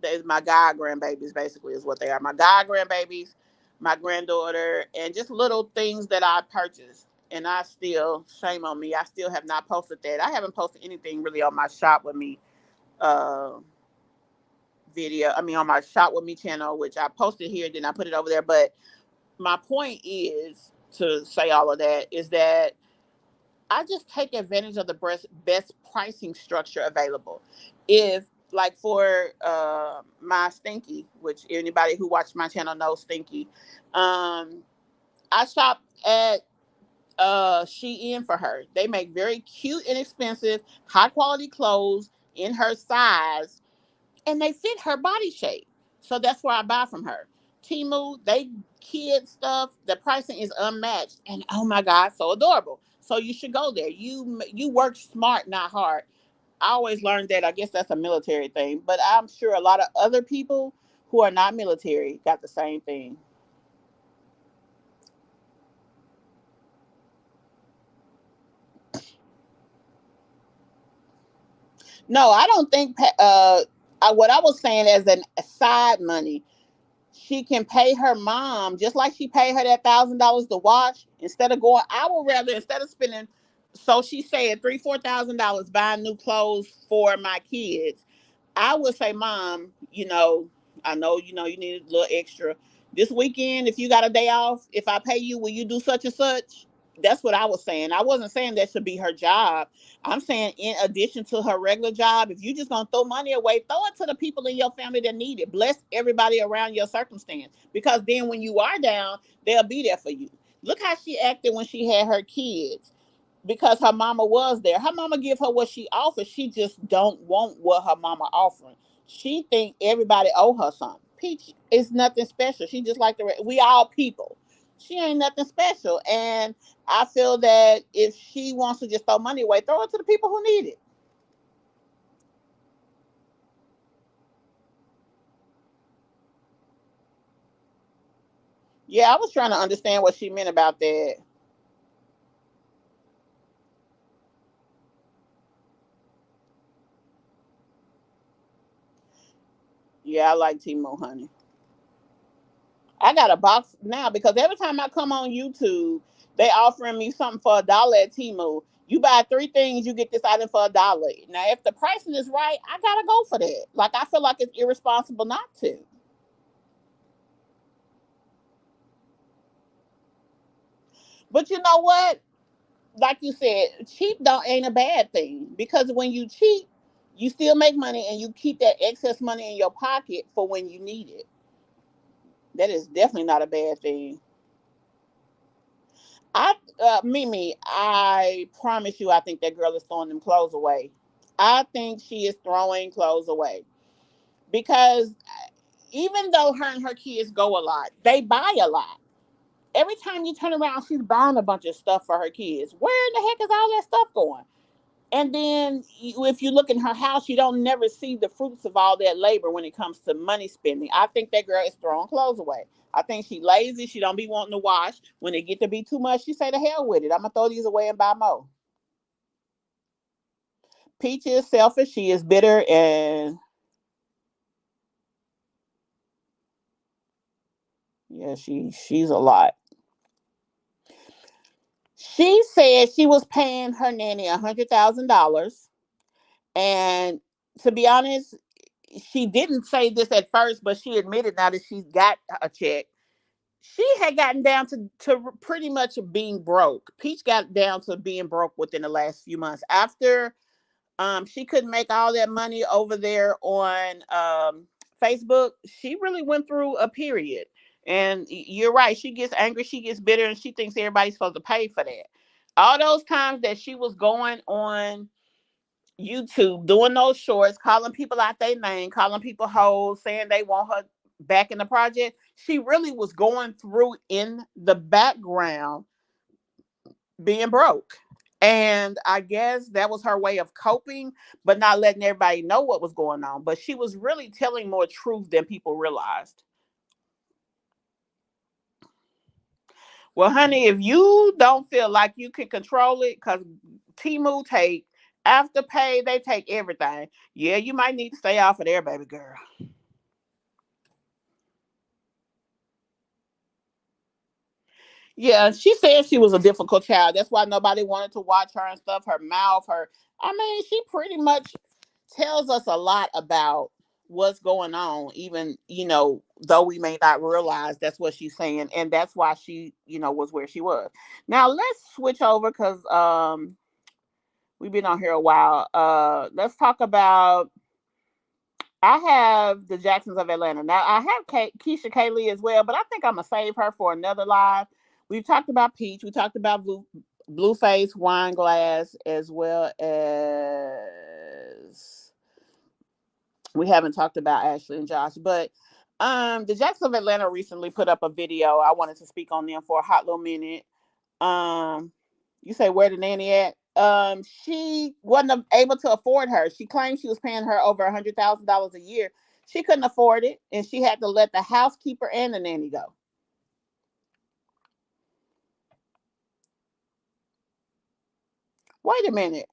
there's my god grandbabies, basically, is what they are. My god grandbabies, my granddaughter, and just little things that I purchased. And I still, shame on me, I still have not posted that. I haven't posted anything really on my shop with me. Uh, video. I mean, on my Shop With Me channel, which I posted here, then I put it over there. But my point is to say all of that is that I just take advantage of the best pricing structure available. If like for my Stinky, which anybody who watched my channel knows Stinky, I shop at Shein for her. They make very cute, inexpensive, high quality clothes in her size, and they fit her body shape. So that's where I buy from her. Timu, they kid stuff. The pricing is unmatched, and oh my god, so adorable. So you should go there. You work smart, not hard. I always learned that. I guess that's a military thing, but I'm sure a lot of other people who are not military got the same thing. No, I don't think. What I was saying as an side money, she can pay her mom just like she paid her that $1,000 to wash. Instead of going, I would rather instead of spending. So she said $3,000-4,000 buying new clothes for my kids. I would say, Mom, I know you need a little extra this weekend. If you got a day off, if I pay you, will you do such and such? That's what I was saying. I wasn't saying that should be her job. I'm saying in addition to her regular job, if you just gonna throw money away, throw it to the people in your family that need it. Bless everybody around your circumstance. Because then when you are down, they'll be there for you. Look how she acted when she had her kids because her mama was there. Her mama give her what she offers. She just don't want what her mama offering. She think everybody owe her something. Peach is nothing special. She just like we all people. She ain't nothing special. And I feel that if she wants to just throw money away, throw it to the people who need it. Yeah, I was trying to understand what she meant about that. Yeah, I like Timo, honey. I got a box now because every time I come on YouTube, they offering me something for $1 at Temu. You buy three things, you get this item for $1. Now, if the pricing is right, I gotta go for that. Like I feel like it's irresponsible not to. But you know what? Like you said, cheap don't ain't a bad thing because when you cheap, you still make money and you keep that excess money in your pocket for when you need it. That is definitely not a bad thing. Mimi, I promise you, I think that girl is throwing them clothes away. I think she is throwing clothes away because even though her and her kids go a lot, they buy a lot. Every time you turn around, she's buying a bunch of stuff for her kids. Where in the heck is all that stuff going? And then if you look in her house, you don't never see the fruits of all that labor when it comes to money spending. I think that girl is throwing clothes away. I think she lazy. She don't be wanting to wash. When it get to be too much, she say the hell with it. I'm gonna throw these away and buy more. Peach is selfish. She is bitter, and yeah, she's a lot. She said she was paying her nanny $100,000, and to be honest, she didn't say this at first, but she admitted now that she's got a check. She had gotten down to pretty much being broke. Peach got down to being broke within the last few months after she couldn't make all that money over there on Facebook. She really went through a period. And you're right. She gets angry. She gets bitter, and she thinks everybody's supposed to pay for that. All those times that she was going on YouTube doing those shorts, calling people out their name, calling people hoes, saying they want her back in the project. She really was going through in the background being broke. And I guess that was her way of coping, but not letting everybody know what was going on. But she was really telling more truth than people realized. Well, honey, if you don't feel like you can control it, because Timu take Afterpay, they take everything. Yeah, you might need to stay off of there, baby girl. Yeah, she said she was a difficult child. That's why nobody wanted to watch her and stuff. Her mouth, her. I mean, she pretty much tells us a lot about what's going on, even, though we may not realize that's what she's saying. And that's why she, was where she was. Now let's switch over because we've been on here a while. Let's talk about, I have the Jacksons of Atlanta. Now I have Keesha Kaylee as well, but I think I'm gonna save her for another live. We've talked about Peach. We talked about Blueface, Wineglass, as well as we haven't talked about Ashley and Josh. But the Jacksons of Atlanta recently put up a video. I wanted to speak on them for a hot little minute. You say, where the nanny at? She wasn't able to afford her. She claimed she was paying her over $100,000 a year. She couldn't afford it, and she had to let the housekeeper and the nanny go. Wait a minute.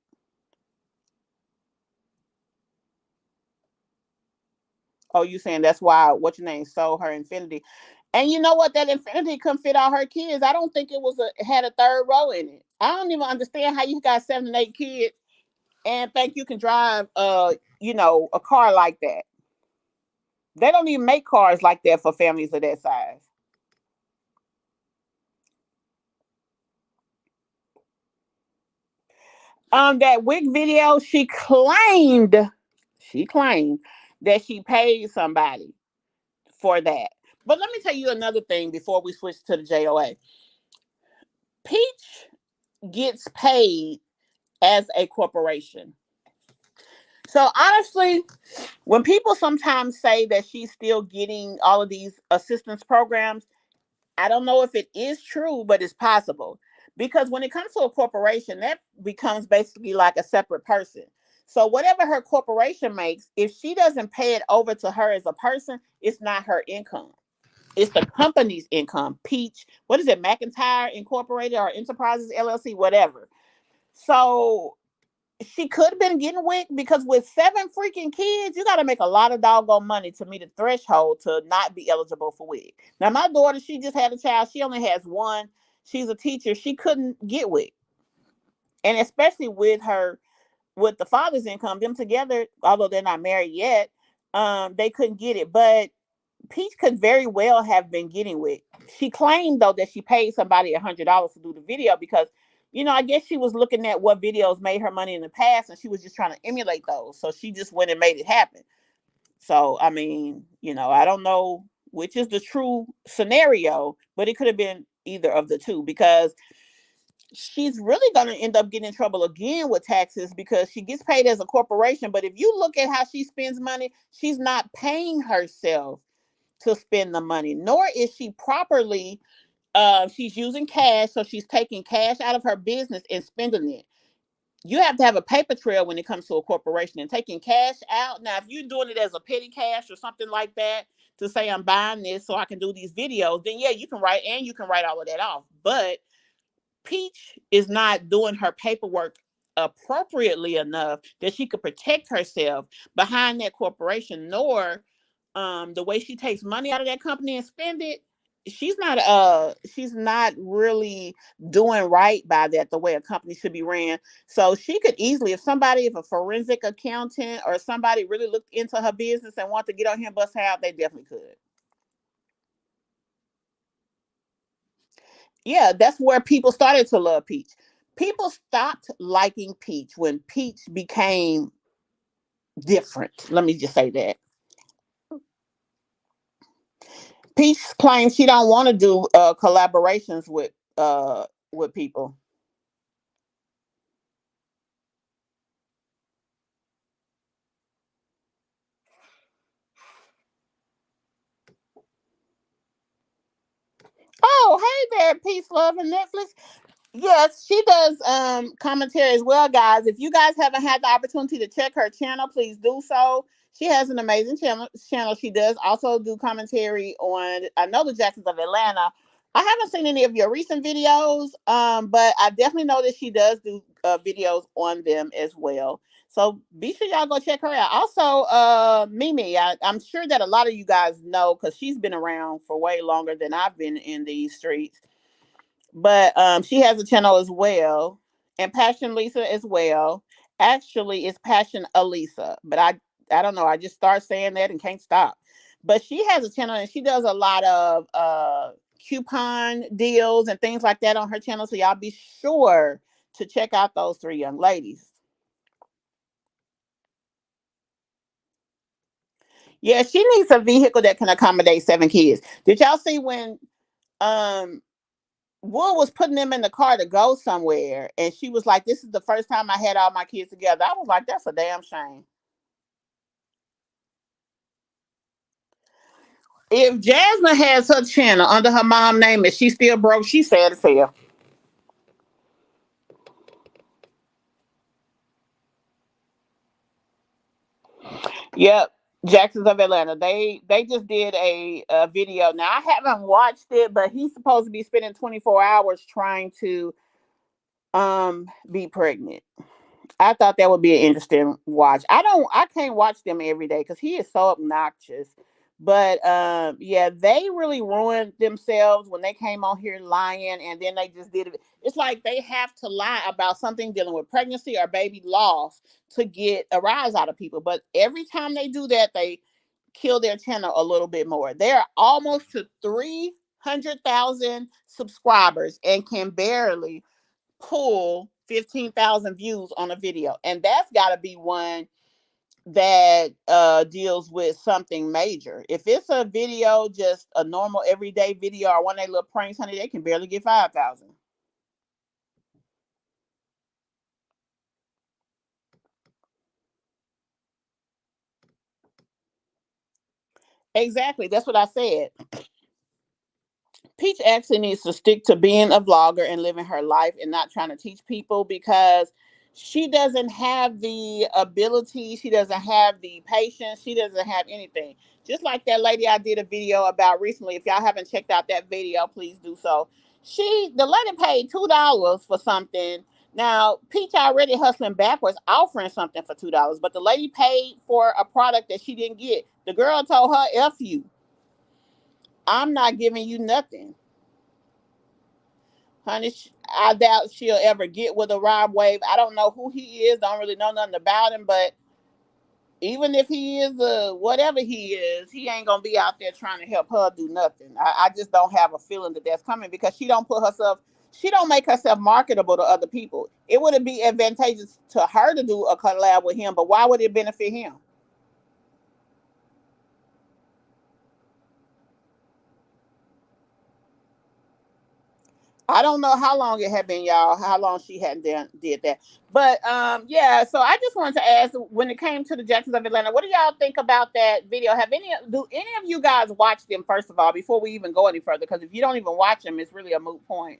Oh, you saying that's why what's your name sold her Infinity? And you know what? That Infinity couldn't fit all her kids. I don't think it was had a third row in it. I don't even understand how you got 7 and 8 kids and think you can drive a car like that. They don't even make cars like that for families of that size. That wig video, she claimed that she paid somebody for that. But let me tell you another thing before we switch to the JOA. Peach gets paid as a corporation. So honestly, when people sometimes say that she's still getting all of these assistance programs, I don't know if it is true, but it's possible. Because when it comes to a corporation, that becomes basically like a separate person. So whatever her corporation makes, if she doesn't pay it over to her as a person, it's not her income. It's the company's income. Peach, what is it, McIntyre Incorporated or Enterprises LLC, whatever. So she could have been getting wicked because with 7 freaking kids, you got to make a lot of doggone money to meet a threshold to not be eligible for wig. Now, my daughter, she just had a child. She only has one. She's a teacher. She couldn't get wig. And especially with the father's income, them together, although they're not married yet, they couldn't get it. But Peach could very well have been getting wig. She claimed though that she paid somebody $100 to do the video because, I guess she was looking at what videos made her money in the past, and she was just trying to emulate those. So she just went and made it happen. So I mean, I don't know which is the true scenario, but it could have been either of the two because she's really going to end up getting in trouble again with taxes because she gets paid as a corporation. But if you look at how she spends money, she's not paying herself to spend the money, nor is she properly. She's using cash, so she's taking cash out of her business and spending it. You have to have a paper trail when it comes to a corporation and taking cash out. Now, if you're doing it as a petty cash or something like that to say I'm buying this so I can do these videos, then yeah, you can write all of that off. But Peach is not doing her paperwork appropriately enough that she could protect herself behind that corporation, nor the way she takes money out of that company and spend it. She's not really doing right by that the way a company should be ran. So she could easily, if a forensic accountant or somebody really looked into her business and want to get on here and bust her out, they definitely could. Yeah, that's where people started to love Peach. People stopped liking Peach when Peach became different. Let me just say that. Peach claims she don't want to do collaborations with people. Oh, hey there, Peace, Love, and Netflix. Yes, she does commentary as well, guys. If you guys haven't had the opportunity to check her channel, please do so. She has an amazing channel. She does also do commentary on, I know, the Jacksons of Atlanta. I haven't seen any of your recent videos, but I definitely know that she does do videos on them as well. So be sure y'all go check her out. Also, Mimi, I'm sure that a lot of you guys know because she's been around for way longer than I've been in these streets. But she has a channel as well, and Passion Lisa as well. Actually, it's Passion Elisa, but I don't know. I just start saying that and can't stop. But she has a channel and she does a lot of coupon deals and things like that on her channel. So y'all be sure to check out those three young ladies. Yeah, she needs a vehicle that can accommodate 7 kids. Did y'all see when um Wood was putting them in the car to go somewhere, and she was like, "This is the first time I had all my kids together." I was like, "That's a damn shame." If Jasmine has her channel under her mom name and she still broke, she sad as hell. Yep. Jacksons of Atlanta. They just did a video. Now I haven't watched it, but he's supposed to be spending 24 hours trying to be pregnant. I thought that would be an interesting watch. I can't watch them every day because he is so obnoxious. But yeah, they really ruined themselves when they came on here lying and then they just did it. It's like they have to lie about something dealing with pregnancy or baby loss to get a rise out of people. But every time they do that, they kill their channel a little bit more. They're almost to 300,000 subscribers and can barely pull 15,000 views on a video. And that's got to be one that deals with something major. If it's a video, just a normal everyday video or one of their little pranks, honey, they can barely get 5,000. Exactly. That's what I said. Peach actually needs to stick to being a vlogger and living her life and not trying to teach people because she doesn't have the ability, she doesn't have the patience, she doesn't have anything. Just like that lady I did a video about recently. If y'all haven't checked out that video, please do so. The lady paid $2 for something. Now, Peach already hustling backwards, offering something for $2, but the lady paid for a product that she didn't get. The girl told her, F you. I'm not giving you nothing. Honey, I doubt she'll ever get with a Rob Wave. I don't know who he is. Don't really know nothing about him. But even if he is whatever he is, he ain't gonna be out there trying to help her do nothing. I just don't have a feeling that that's coming because she don't put herself. She don't make herself marketable to other people. It wouldn't be advantageous to her to do a collab with him, but why would it benefit him? I don't know how long it had been, y'all. How long she hadn't did that, but yeah. So I just wanted to ask, when it came to the Jacksons of Atlanta, what do y'all think about that video? Do any of you guys watch them first of all before we even go any further? Because if you don't even watch them, it's really a moot point.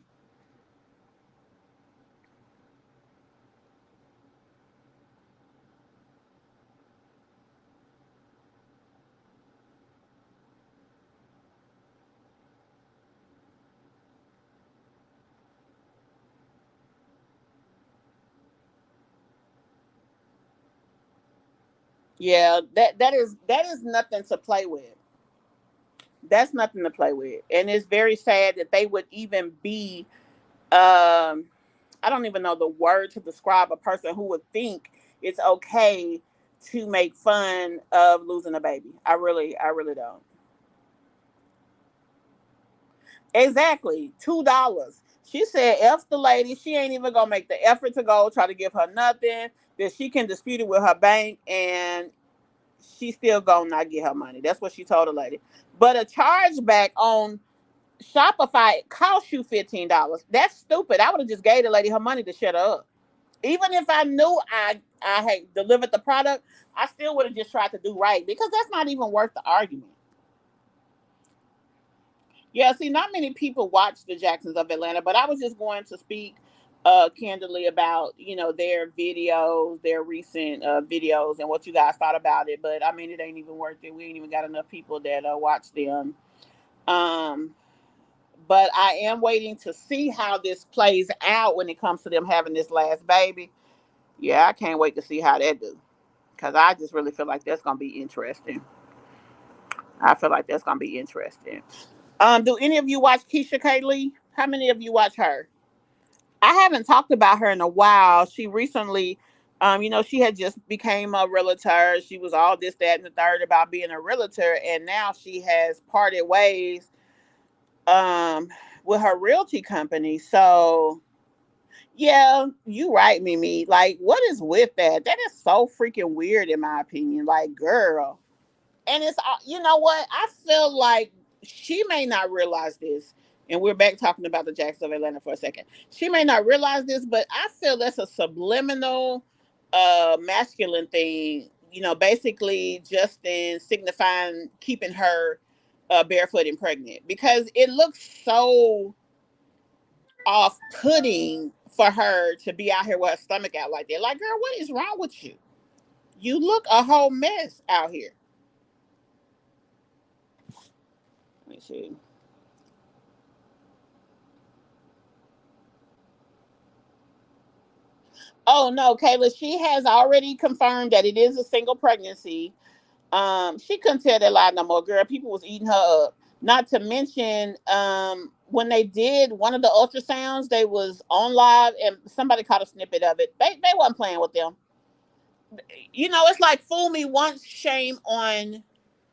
Yeah, that is nothing to play with. That's nothing to play with, and it's very sad that they would even be. I don't even know the word to describe a person who would think it's okay to make fun of losing a baby. I really don't. Exactly, $2. She said, "F the lady." She ain't even gonna make the effort to go try to give her nothing that she can dispute it with her bank, and she still gonna not get her money. That's what she told the lady. But a chargeback on Shopify costs you $15. That's stupid. I would have just gave the lady her money to shut her up. Even if I knew I had delivered the product, I still would have just tried to do right because that's not even worth the argument. Yeah, see, not many people watch the Jacksons of Atlanta, but I was just going to speak candidly about their videos, their recent videos, and what you guys thought about it. But I mean, it ain't even worth it. We ain't even got enough people that watch them. Um, but I am waiting to see how this plays out when it comes to them having this last baby. Yeah, I can't wait to see how that do because I just really feel like that's gonna be interesting. I feel like that's gonna be interesting. Do any of you watch Keesha Kaylee? How many of you watch her? I haven't talked about her in a while. She recently She had just became a realtor. She was all this, that, and the third about being a realtor, and now she has parted ways um with her realty company. So yeah, you right, Mimi. Like, what is with that? That is so freaking weird, in my opinion. Like, girl. And it's, you know what? I feel like she may not realize this. And we're back talking about the Jacks of Atlanta for a second. She may not realize this, but I feel that's a subliminal masculine thing. Basically just in signifying keeping her barefoot and pregnant, because it looks so off-putting for her to be out here with her stomach out like that. Like, girl, what is wrong with you? You look a whole mess out here. Let me see. Oh no, Kayla, she has already confirmed that it is a single pregnancy. She couldn't tell that lie no more, girl. People was eating her up. Not to mention, when they did one of the ultrasounds, they was on live and somebody caught a snippet of it. They wasn't playing with them. It's like fool me once, shame on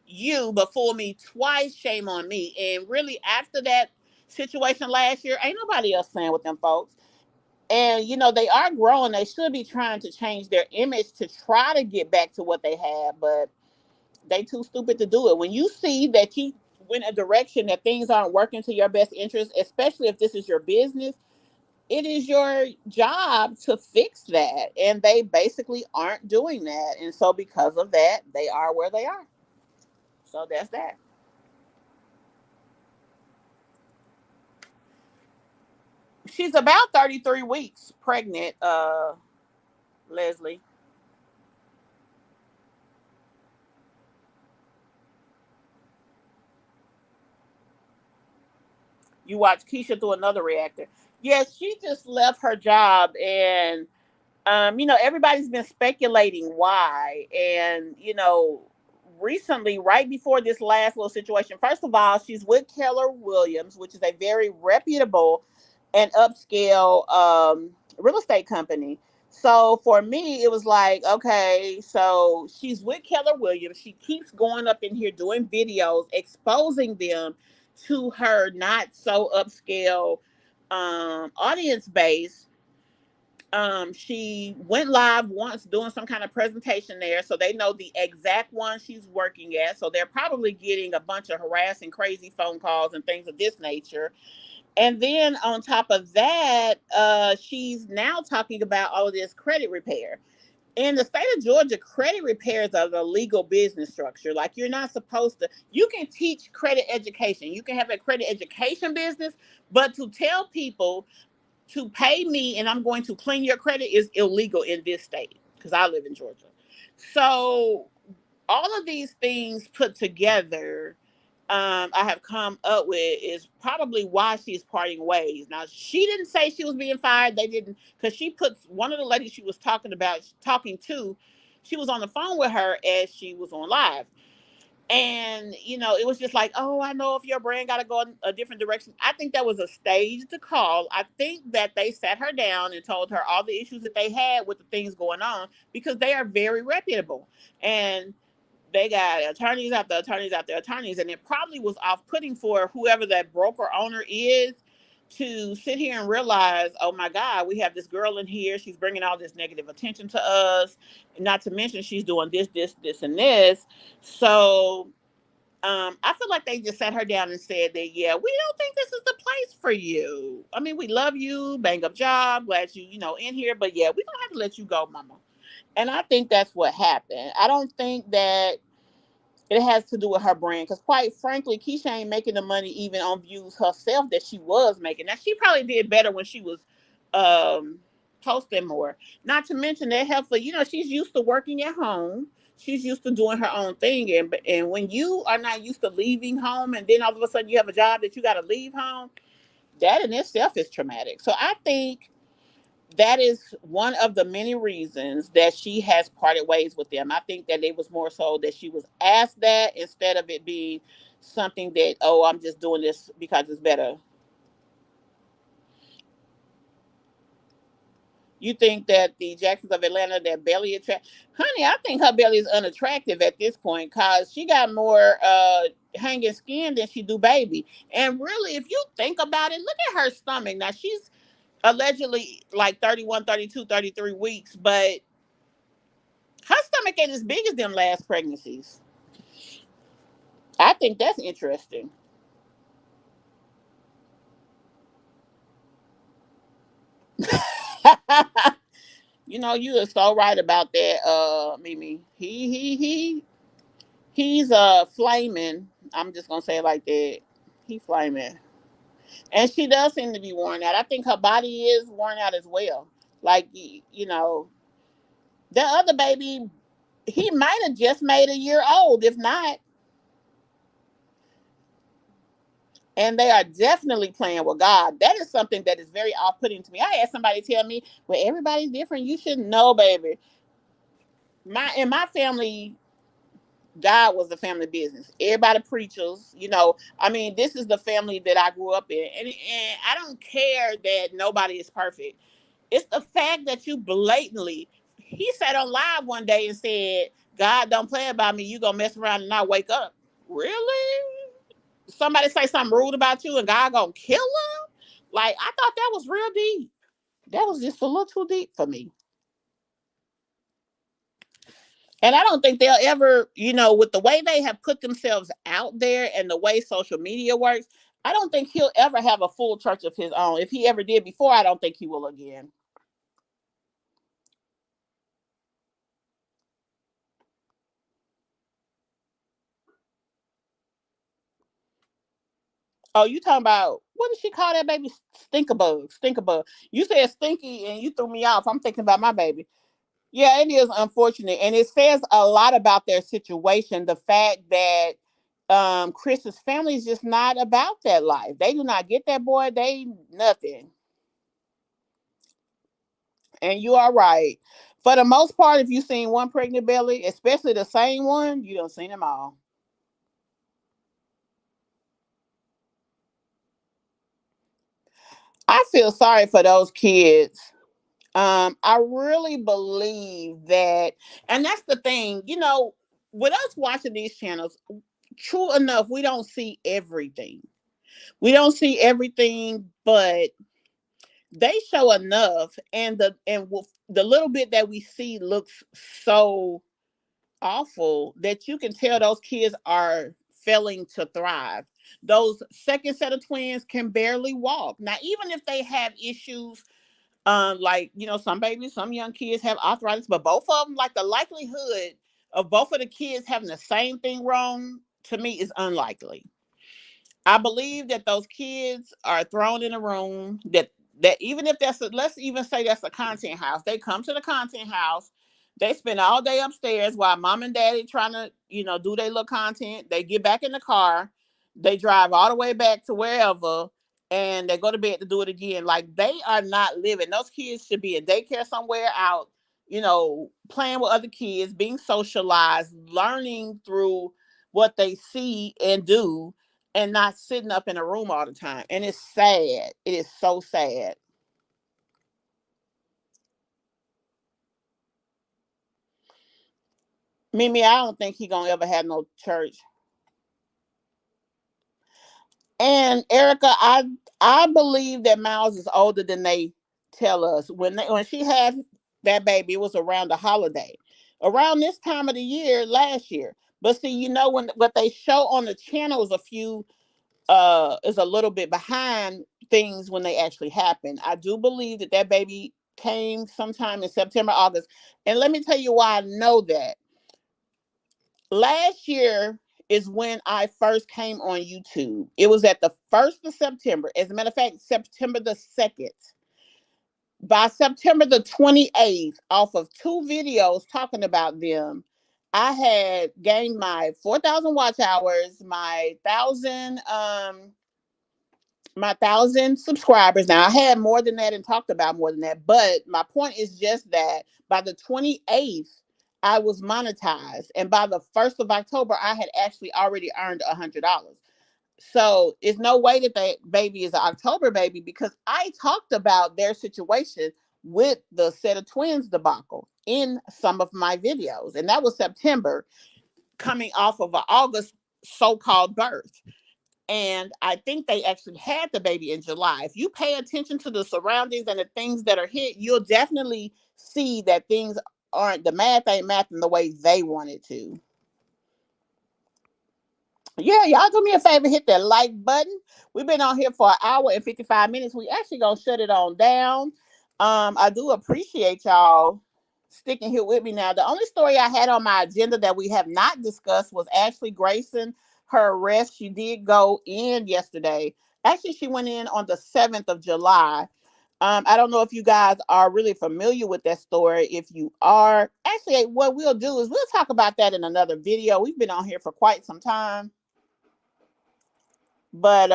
you, but fool me twice, shame on me. And really, after that situation last year, ain't nobody else playing with them folks. And they are growing. They should be trying to change their image to try to get back to what they had, but they too stupid to do it. When you see that you went a direction that things aren't working to your best interest, especially if this is your business, it is your job to fix that. And they basically aren't doing that. And so because of that, they are where they are. So that's that. She's about 33 weeks pregnant, Leslie. You watch Keisha through another reactor. Yes, she just left her job, and everybody's been speculating why. And recently, right before this last little situation, first of all, she's with Keller Williams, which is a very reputable and upscale real estate company. So for me, it was like, okay, so she's with Keller Williams. She keeps going up in here doing videos, exposing them to her not so upscale audience base. She went live once doing some kind of presentation there, so they know the exact one she's working at. So they're probably getting a bunch of harassing, crazy phone calls and things of this nature. And then on top of that, she's now talking about all of this credit repair. In the state of Georgia, credit repairs are the legal business structure. Like, you're not supposed to. You can teach credit education. You can have a credit education business, but to tell people to pay me and I'm going to clean your credit is illegal in this state because I live in Georgia. So all of these things put together, I have come up with is probably why she's parting ways. Now she didn't say she was being fired. They didn't, because she put one of the ladies she was talking to. She was on the phone with her as she was on live. And it was just like, oh, I know if your brand got to go in a different direction. I think that was a staged call. I think that they sat her down and told her all the issues that they had with the things going on, because they are very reputable, and they got attorneys after attorneys after attorneys, and it probably was off-putting for whoever that broker owner is to sit here and realize, oh my God, we have this girl in here. She's bringing all this negative attention to us. Not to mention she's doing this, and this. So I feel like they just sat her down and said that, yeah, we don't think this is the place for you. I mean, we love you, bang up job, glad you in here, but yeah, we don't have to let you go, mama. And I think that's what happened. I don't think that it has to do with her brand, because quite frankly, Keisha ain't making the money even on views herself that she was making. Now she probably did better when she was um posting more. Not to mention that helpful, she's used to working at home. She's used to doing her own thing, and when you are not used to leaving home, and then all of a sudden you have a job that you got to leave home, that in itself is traumatic. So I think that is one of the many reasons that she has parted ways with them. I think that it was more so that she was asked that, instead of it being something that, oh, I'm just doing this because it's better. You think that the Jacksons of Atlanta, their belly attract, honey? I think her belly is unattractive at this point because she got more hanging skin than she do baby. And really, if you think about it, look at her stomach. Now she's allegedly like 31, 32, 33 weeks, but her stomach ain't as big as them last pregnancies. I think that's interesting. You are so right about that, Mimi. He's flaming. I'm just gonna say it like that. He flaming. And she does seem to be worn out. I think her body is worn out as well. Like the other baby, he might have just made a year old, if not. And they are definitely playing with God. That is something that is very off-putting to me. I had somebody tell me, "Well, everybody's different. You should know, baby." In my family, God was the family business. Everybody preachers, I mean, this is the family that I grew up in. And I don't care that nobody is perfect. It's the fact that you blatantly, he sat on live one day and said, God don't play about me. You gonna mess around and not wake up. Really? Somebody say something rude about you and God gonna kill them? Like, I thought that was real deep. That was just a little too deep for me. And I don't think they'll ever, with the way they have put themselves out there and the way social media works, I don't think he'll ever have a full church of his own. If he ever did before, I don't think he will again. Oh, you talking about, what did she call that baby? Stinkerbug. Stinkerbug. You said stinky and you threw me off. I'm thinking about my baby. Yeah, it is unfortunate. And it says a lot about their situation. The fact that Chris's family is just not about that life. They do not get that boy. They nothing. And you are right. For the most part, if you've seen one pregnant belly, especially the same one, you don't seen them all. I feel sorry for those kids. I really believe that, and that's the thing, with us watching these channels, true enough, we don't see everything. We don't see everything, but they show enough, and the little bit that we see looks so awful that you can tell those kids are failing to thrive. Those second set of twins can barely walk. Now, even if they have issues, like, some babies, some young kids have arthritis, but both of them, like, the likelihood of both of the kids having the same thing wrong to me is unlikely. I believe that those kids are thrown in a room that even if let's even say that's a content house, they come to the content house, they spend all day upstairs while mom and daddy trying to, do their little content. They get back in the car, they drive all the way back to wherever, and they go to bed to do it again. Like, they are not living. Those kids should be in daycare somewhere out, playing with other kids, being socialized, learning through what they see and do, and not sitting up in a room all the time. And it's sad. It is so sad. Mimi, I don't think he gonna ever have no church. And Erica, I believe that Miles is older than they tell us. When she had that baby, it was around the holiday, around this time of the year last year. But see, when what they show on the channel is a little bit behind things when they actually happen. I do believe that baby came sometime in September, August. And let me tell you why I know that. Last year is when I first came on YouTube. It was at the 1st of September. As a matter of fact, September the 2nd. By September the 28th, off of two videos talking about them, I had gained my 4,000 watch hours, my 1,000 subscribers. Now, I had more than that and talked about more than that, but my point is just that by the 28th, I was monetized, and by the 1st of October, I had actually already earned $100. So it's no way that baby is an October baby, because I talked about their situation with the set of twins debacle in some of my videos. And that was September, coming off of an August so-called birth. And I think they actually had the baby in July. If you pay attention to the surroundings and the things that are hit, you'll definitely see that things aren't, the math ain't mathing the way they want it to. Yeah, y'all do me a favor, hit that like button. We've been on here for an hour and 55 minutes. We actually gonna shut it on down. I do appreciate y'all sticking here with me now. The only story I had on my agenda that we have not discussed was Ashley Grayson, her arrest. She did go in yesterday. Actually, she went in on the 7th of July. I don't know if you guys are really familiar with that story. If you are, actually, what we'll do is we'll talk about that in another video. We've been on here for quite some time. But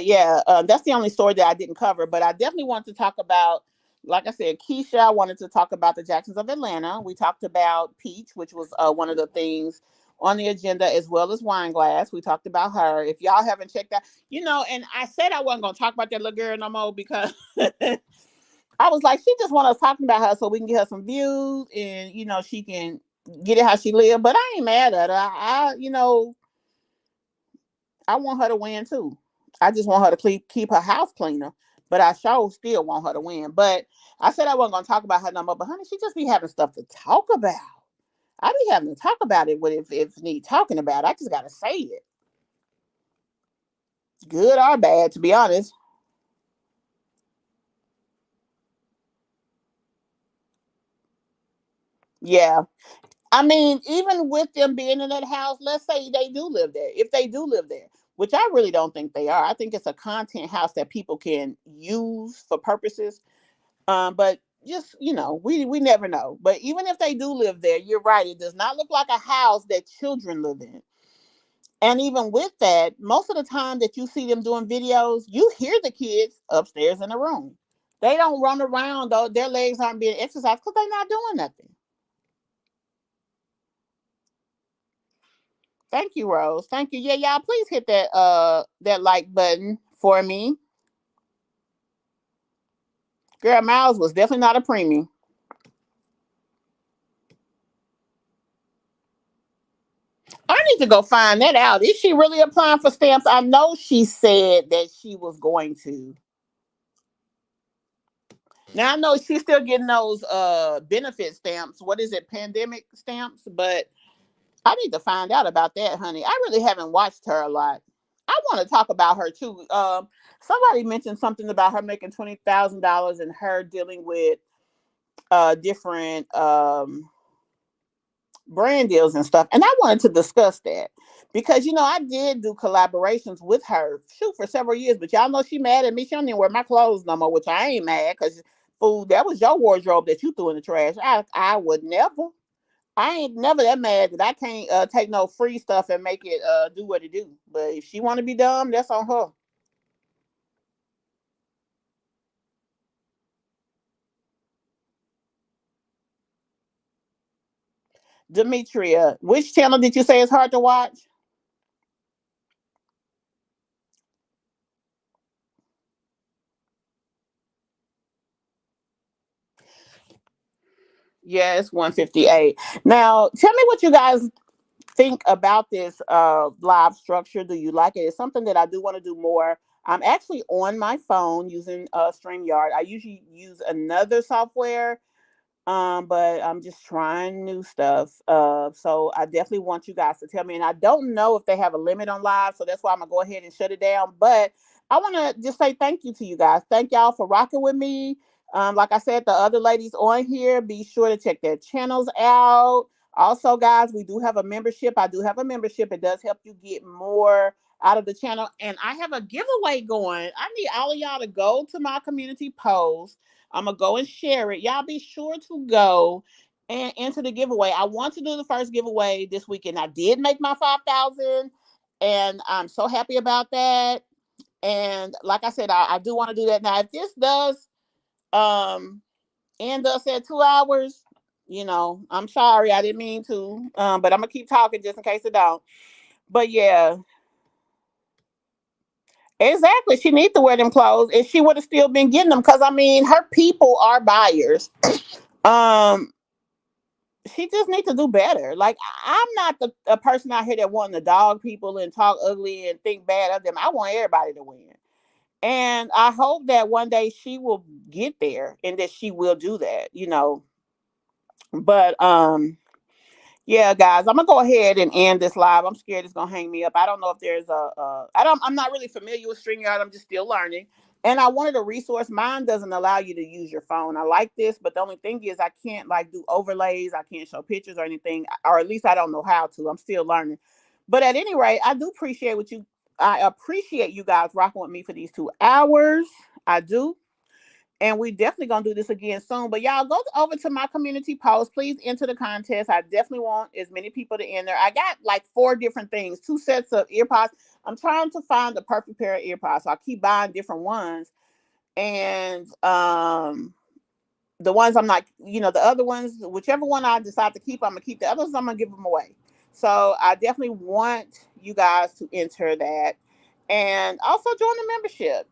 yeah, that's the only story that I didn't cover. But I definitely wanted to talk about, like I said, Keesha. I wanted to talk about the Jacksons of Atlanta. We talked about Peach, which was one of the things on the agenda, as well as Wineglass. We talked about her. If y'all haven't checked out, and I said I wasn't gonna talk about that little girl no more because I was like, she just want us talking about her so we can get her some views and she can get it how she live. But I ain't mad at her. I want her to win too. I just want her to keep her house cleaner. But I sure still want her to win. But I said I wasn't gonna talk about her no more. But honey, she just be having stuff to talk about. I be having to talk about it if need talking about. I just gotta say it. Good or bad, to be honest. Yeah. I mean, even with them being in that house, let's say they do live there. If they do live there, which I really don't think they are. I think it's a content house that people can use for purposes. But just we never know. But even if they do live there, you're right. It does not look like a house that children live in. And even with that, most of the time that you see them doing videos, you hear the kids upstairs in the room. They don't run around though. Their legs aren't being exercised because they're not doing nothing. Thank you, Rose. Thank you. Yeah, y'all, please hit that like button for me. Girl, Miles was definitely not a preemie. I need to go find that out. Is she really applying for stamps? I know she said that she was going to. Now I know she's still getting those benefit stamps. What is it, pandemic stamps? But I need to find out about that, honey. I really haven't watched her a lot. I want to talk about her too. Somebody mentioned something about her making $20,000 and her dealing with different brand deals and stuff. And I wanted to discuss that because I did do collaborations with her shoot for several years, but y'all know she mad at me. She don't even wear my clothes no more, which I ain't mad because food, that was your wardrobe that you threw in the trash. I would never. I ain't never that mad that I can't take no free stuff and make it do what it do. But if she want to be dumb, that's on her. Demetria, which channel did you say is hard to watch? Yeah, it's 158. Now, tell me what you guys think about this live structure. Do you like it? It's something that I do want to do more. I'm actually on my phone using StreamYard. I usually use another software, but I'm just trying new stuff. So I definitely want you guys to tell me. And I don't know if they have a limit on live, so that's why I'm gonna go ahead and shut it down. But I want to just say thank you to you guys. Thank y'all for rocking with me. Like I said, the other ladies on here, be sure to check their channels out. Also, guys, we do have a membership. I do have a membership. It does help you get more out of the channel. And I have a giveaway going. I need all of y'all to go to my community post. I'm gonna go and share it. Y'all be sure to go and enter the giveaway. I want to do the first giveaway this weekend. I did make my 5,000, and I'm so happy about that. And like I said, I do want to do that now. If this does um end us at 2 hours, I'm sorry, I didn't mean to. But I'm gonna keep talking just in case it don't. But yeah, Exactly. She needs to wear them clothes, and she would have still been getting them because I mean, her people are buyers. Um, she just needs to do better. Like I'm not the a person out here that wanting to dog people and talk ugly and think bad of them. I want everybody to win, and I hope that one day she will get there and that she will do that. But yeah, guys, I'm gonna go ahead and end this live. I'm scared it's gonna hang me up. I don't know if there's I'm not really familiar with StreamYard. I'm just still learning. And I wanted a resource. Mine doesn't allow you to use your phone. I like this, but the only thing is I can't like do overlays. I can't show pictures or anything, or at least I don't know how to. I'm still learning. But at any rate, I appreciate you guys rocking with me for these 2 hours. I do. And we definitely gonna do this again soon. But y'all go over to my community post. Please enter the contest. I definitely want as many people to enter. I got like 4 different things, 2 sets of earpods. I'm trying to find the perfect pair of earpods. So I keep buying different ones. And the ones I'm not, the other ones, whichever one I decide to keep, I'm gonna keep. The others I'm gonna give them away. So I definitely want you guys to enter that. And also join the membership.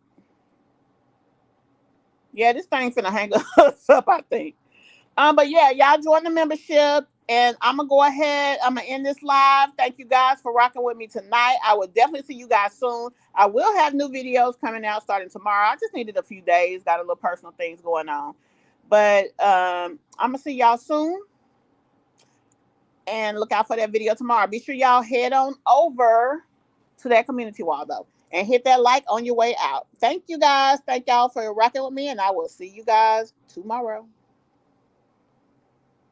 Yeah, this thing finna hang us up, I think. But yeah, y'all join the membership, and I'm gonna go ahead. I'm gonna end this live. Thank you guys for rocking with me tonight. I will definitely see you guys soon. I will have new videos coming out starting tomorrow. I just needed a few days. Got a little personal things going on, but I'm gonna see y'all soon, and look out for that video tomorrow. Be sure y'all head on over to that community wall though, and hit that like on your way out. Thank you guys. Thank y'all for rocking with me, and I will see you guys tomorrow.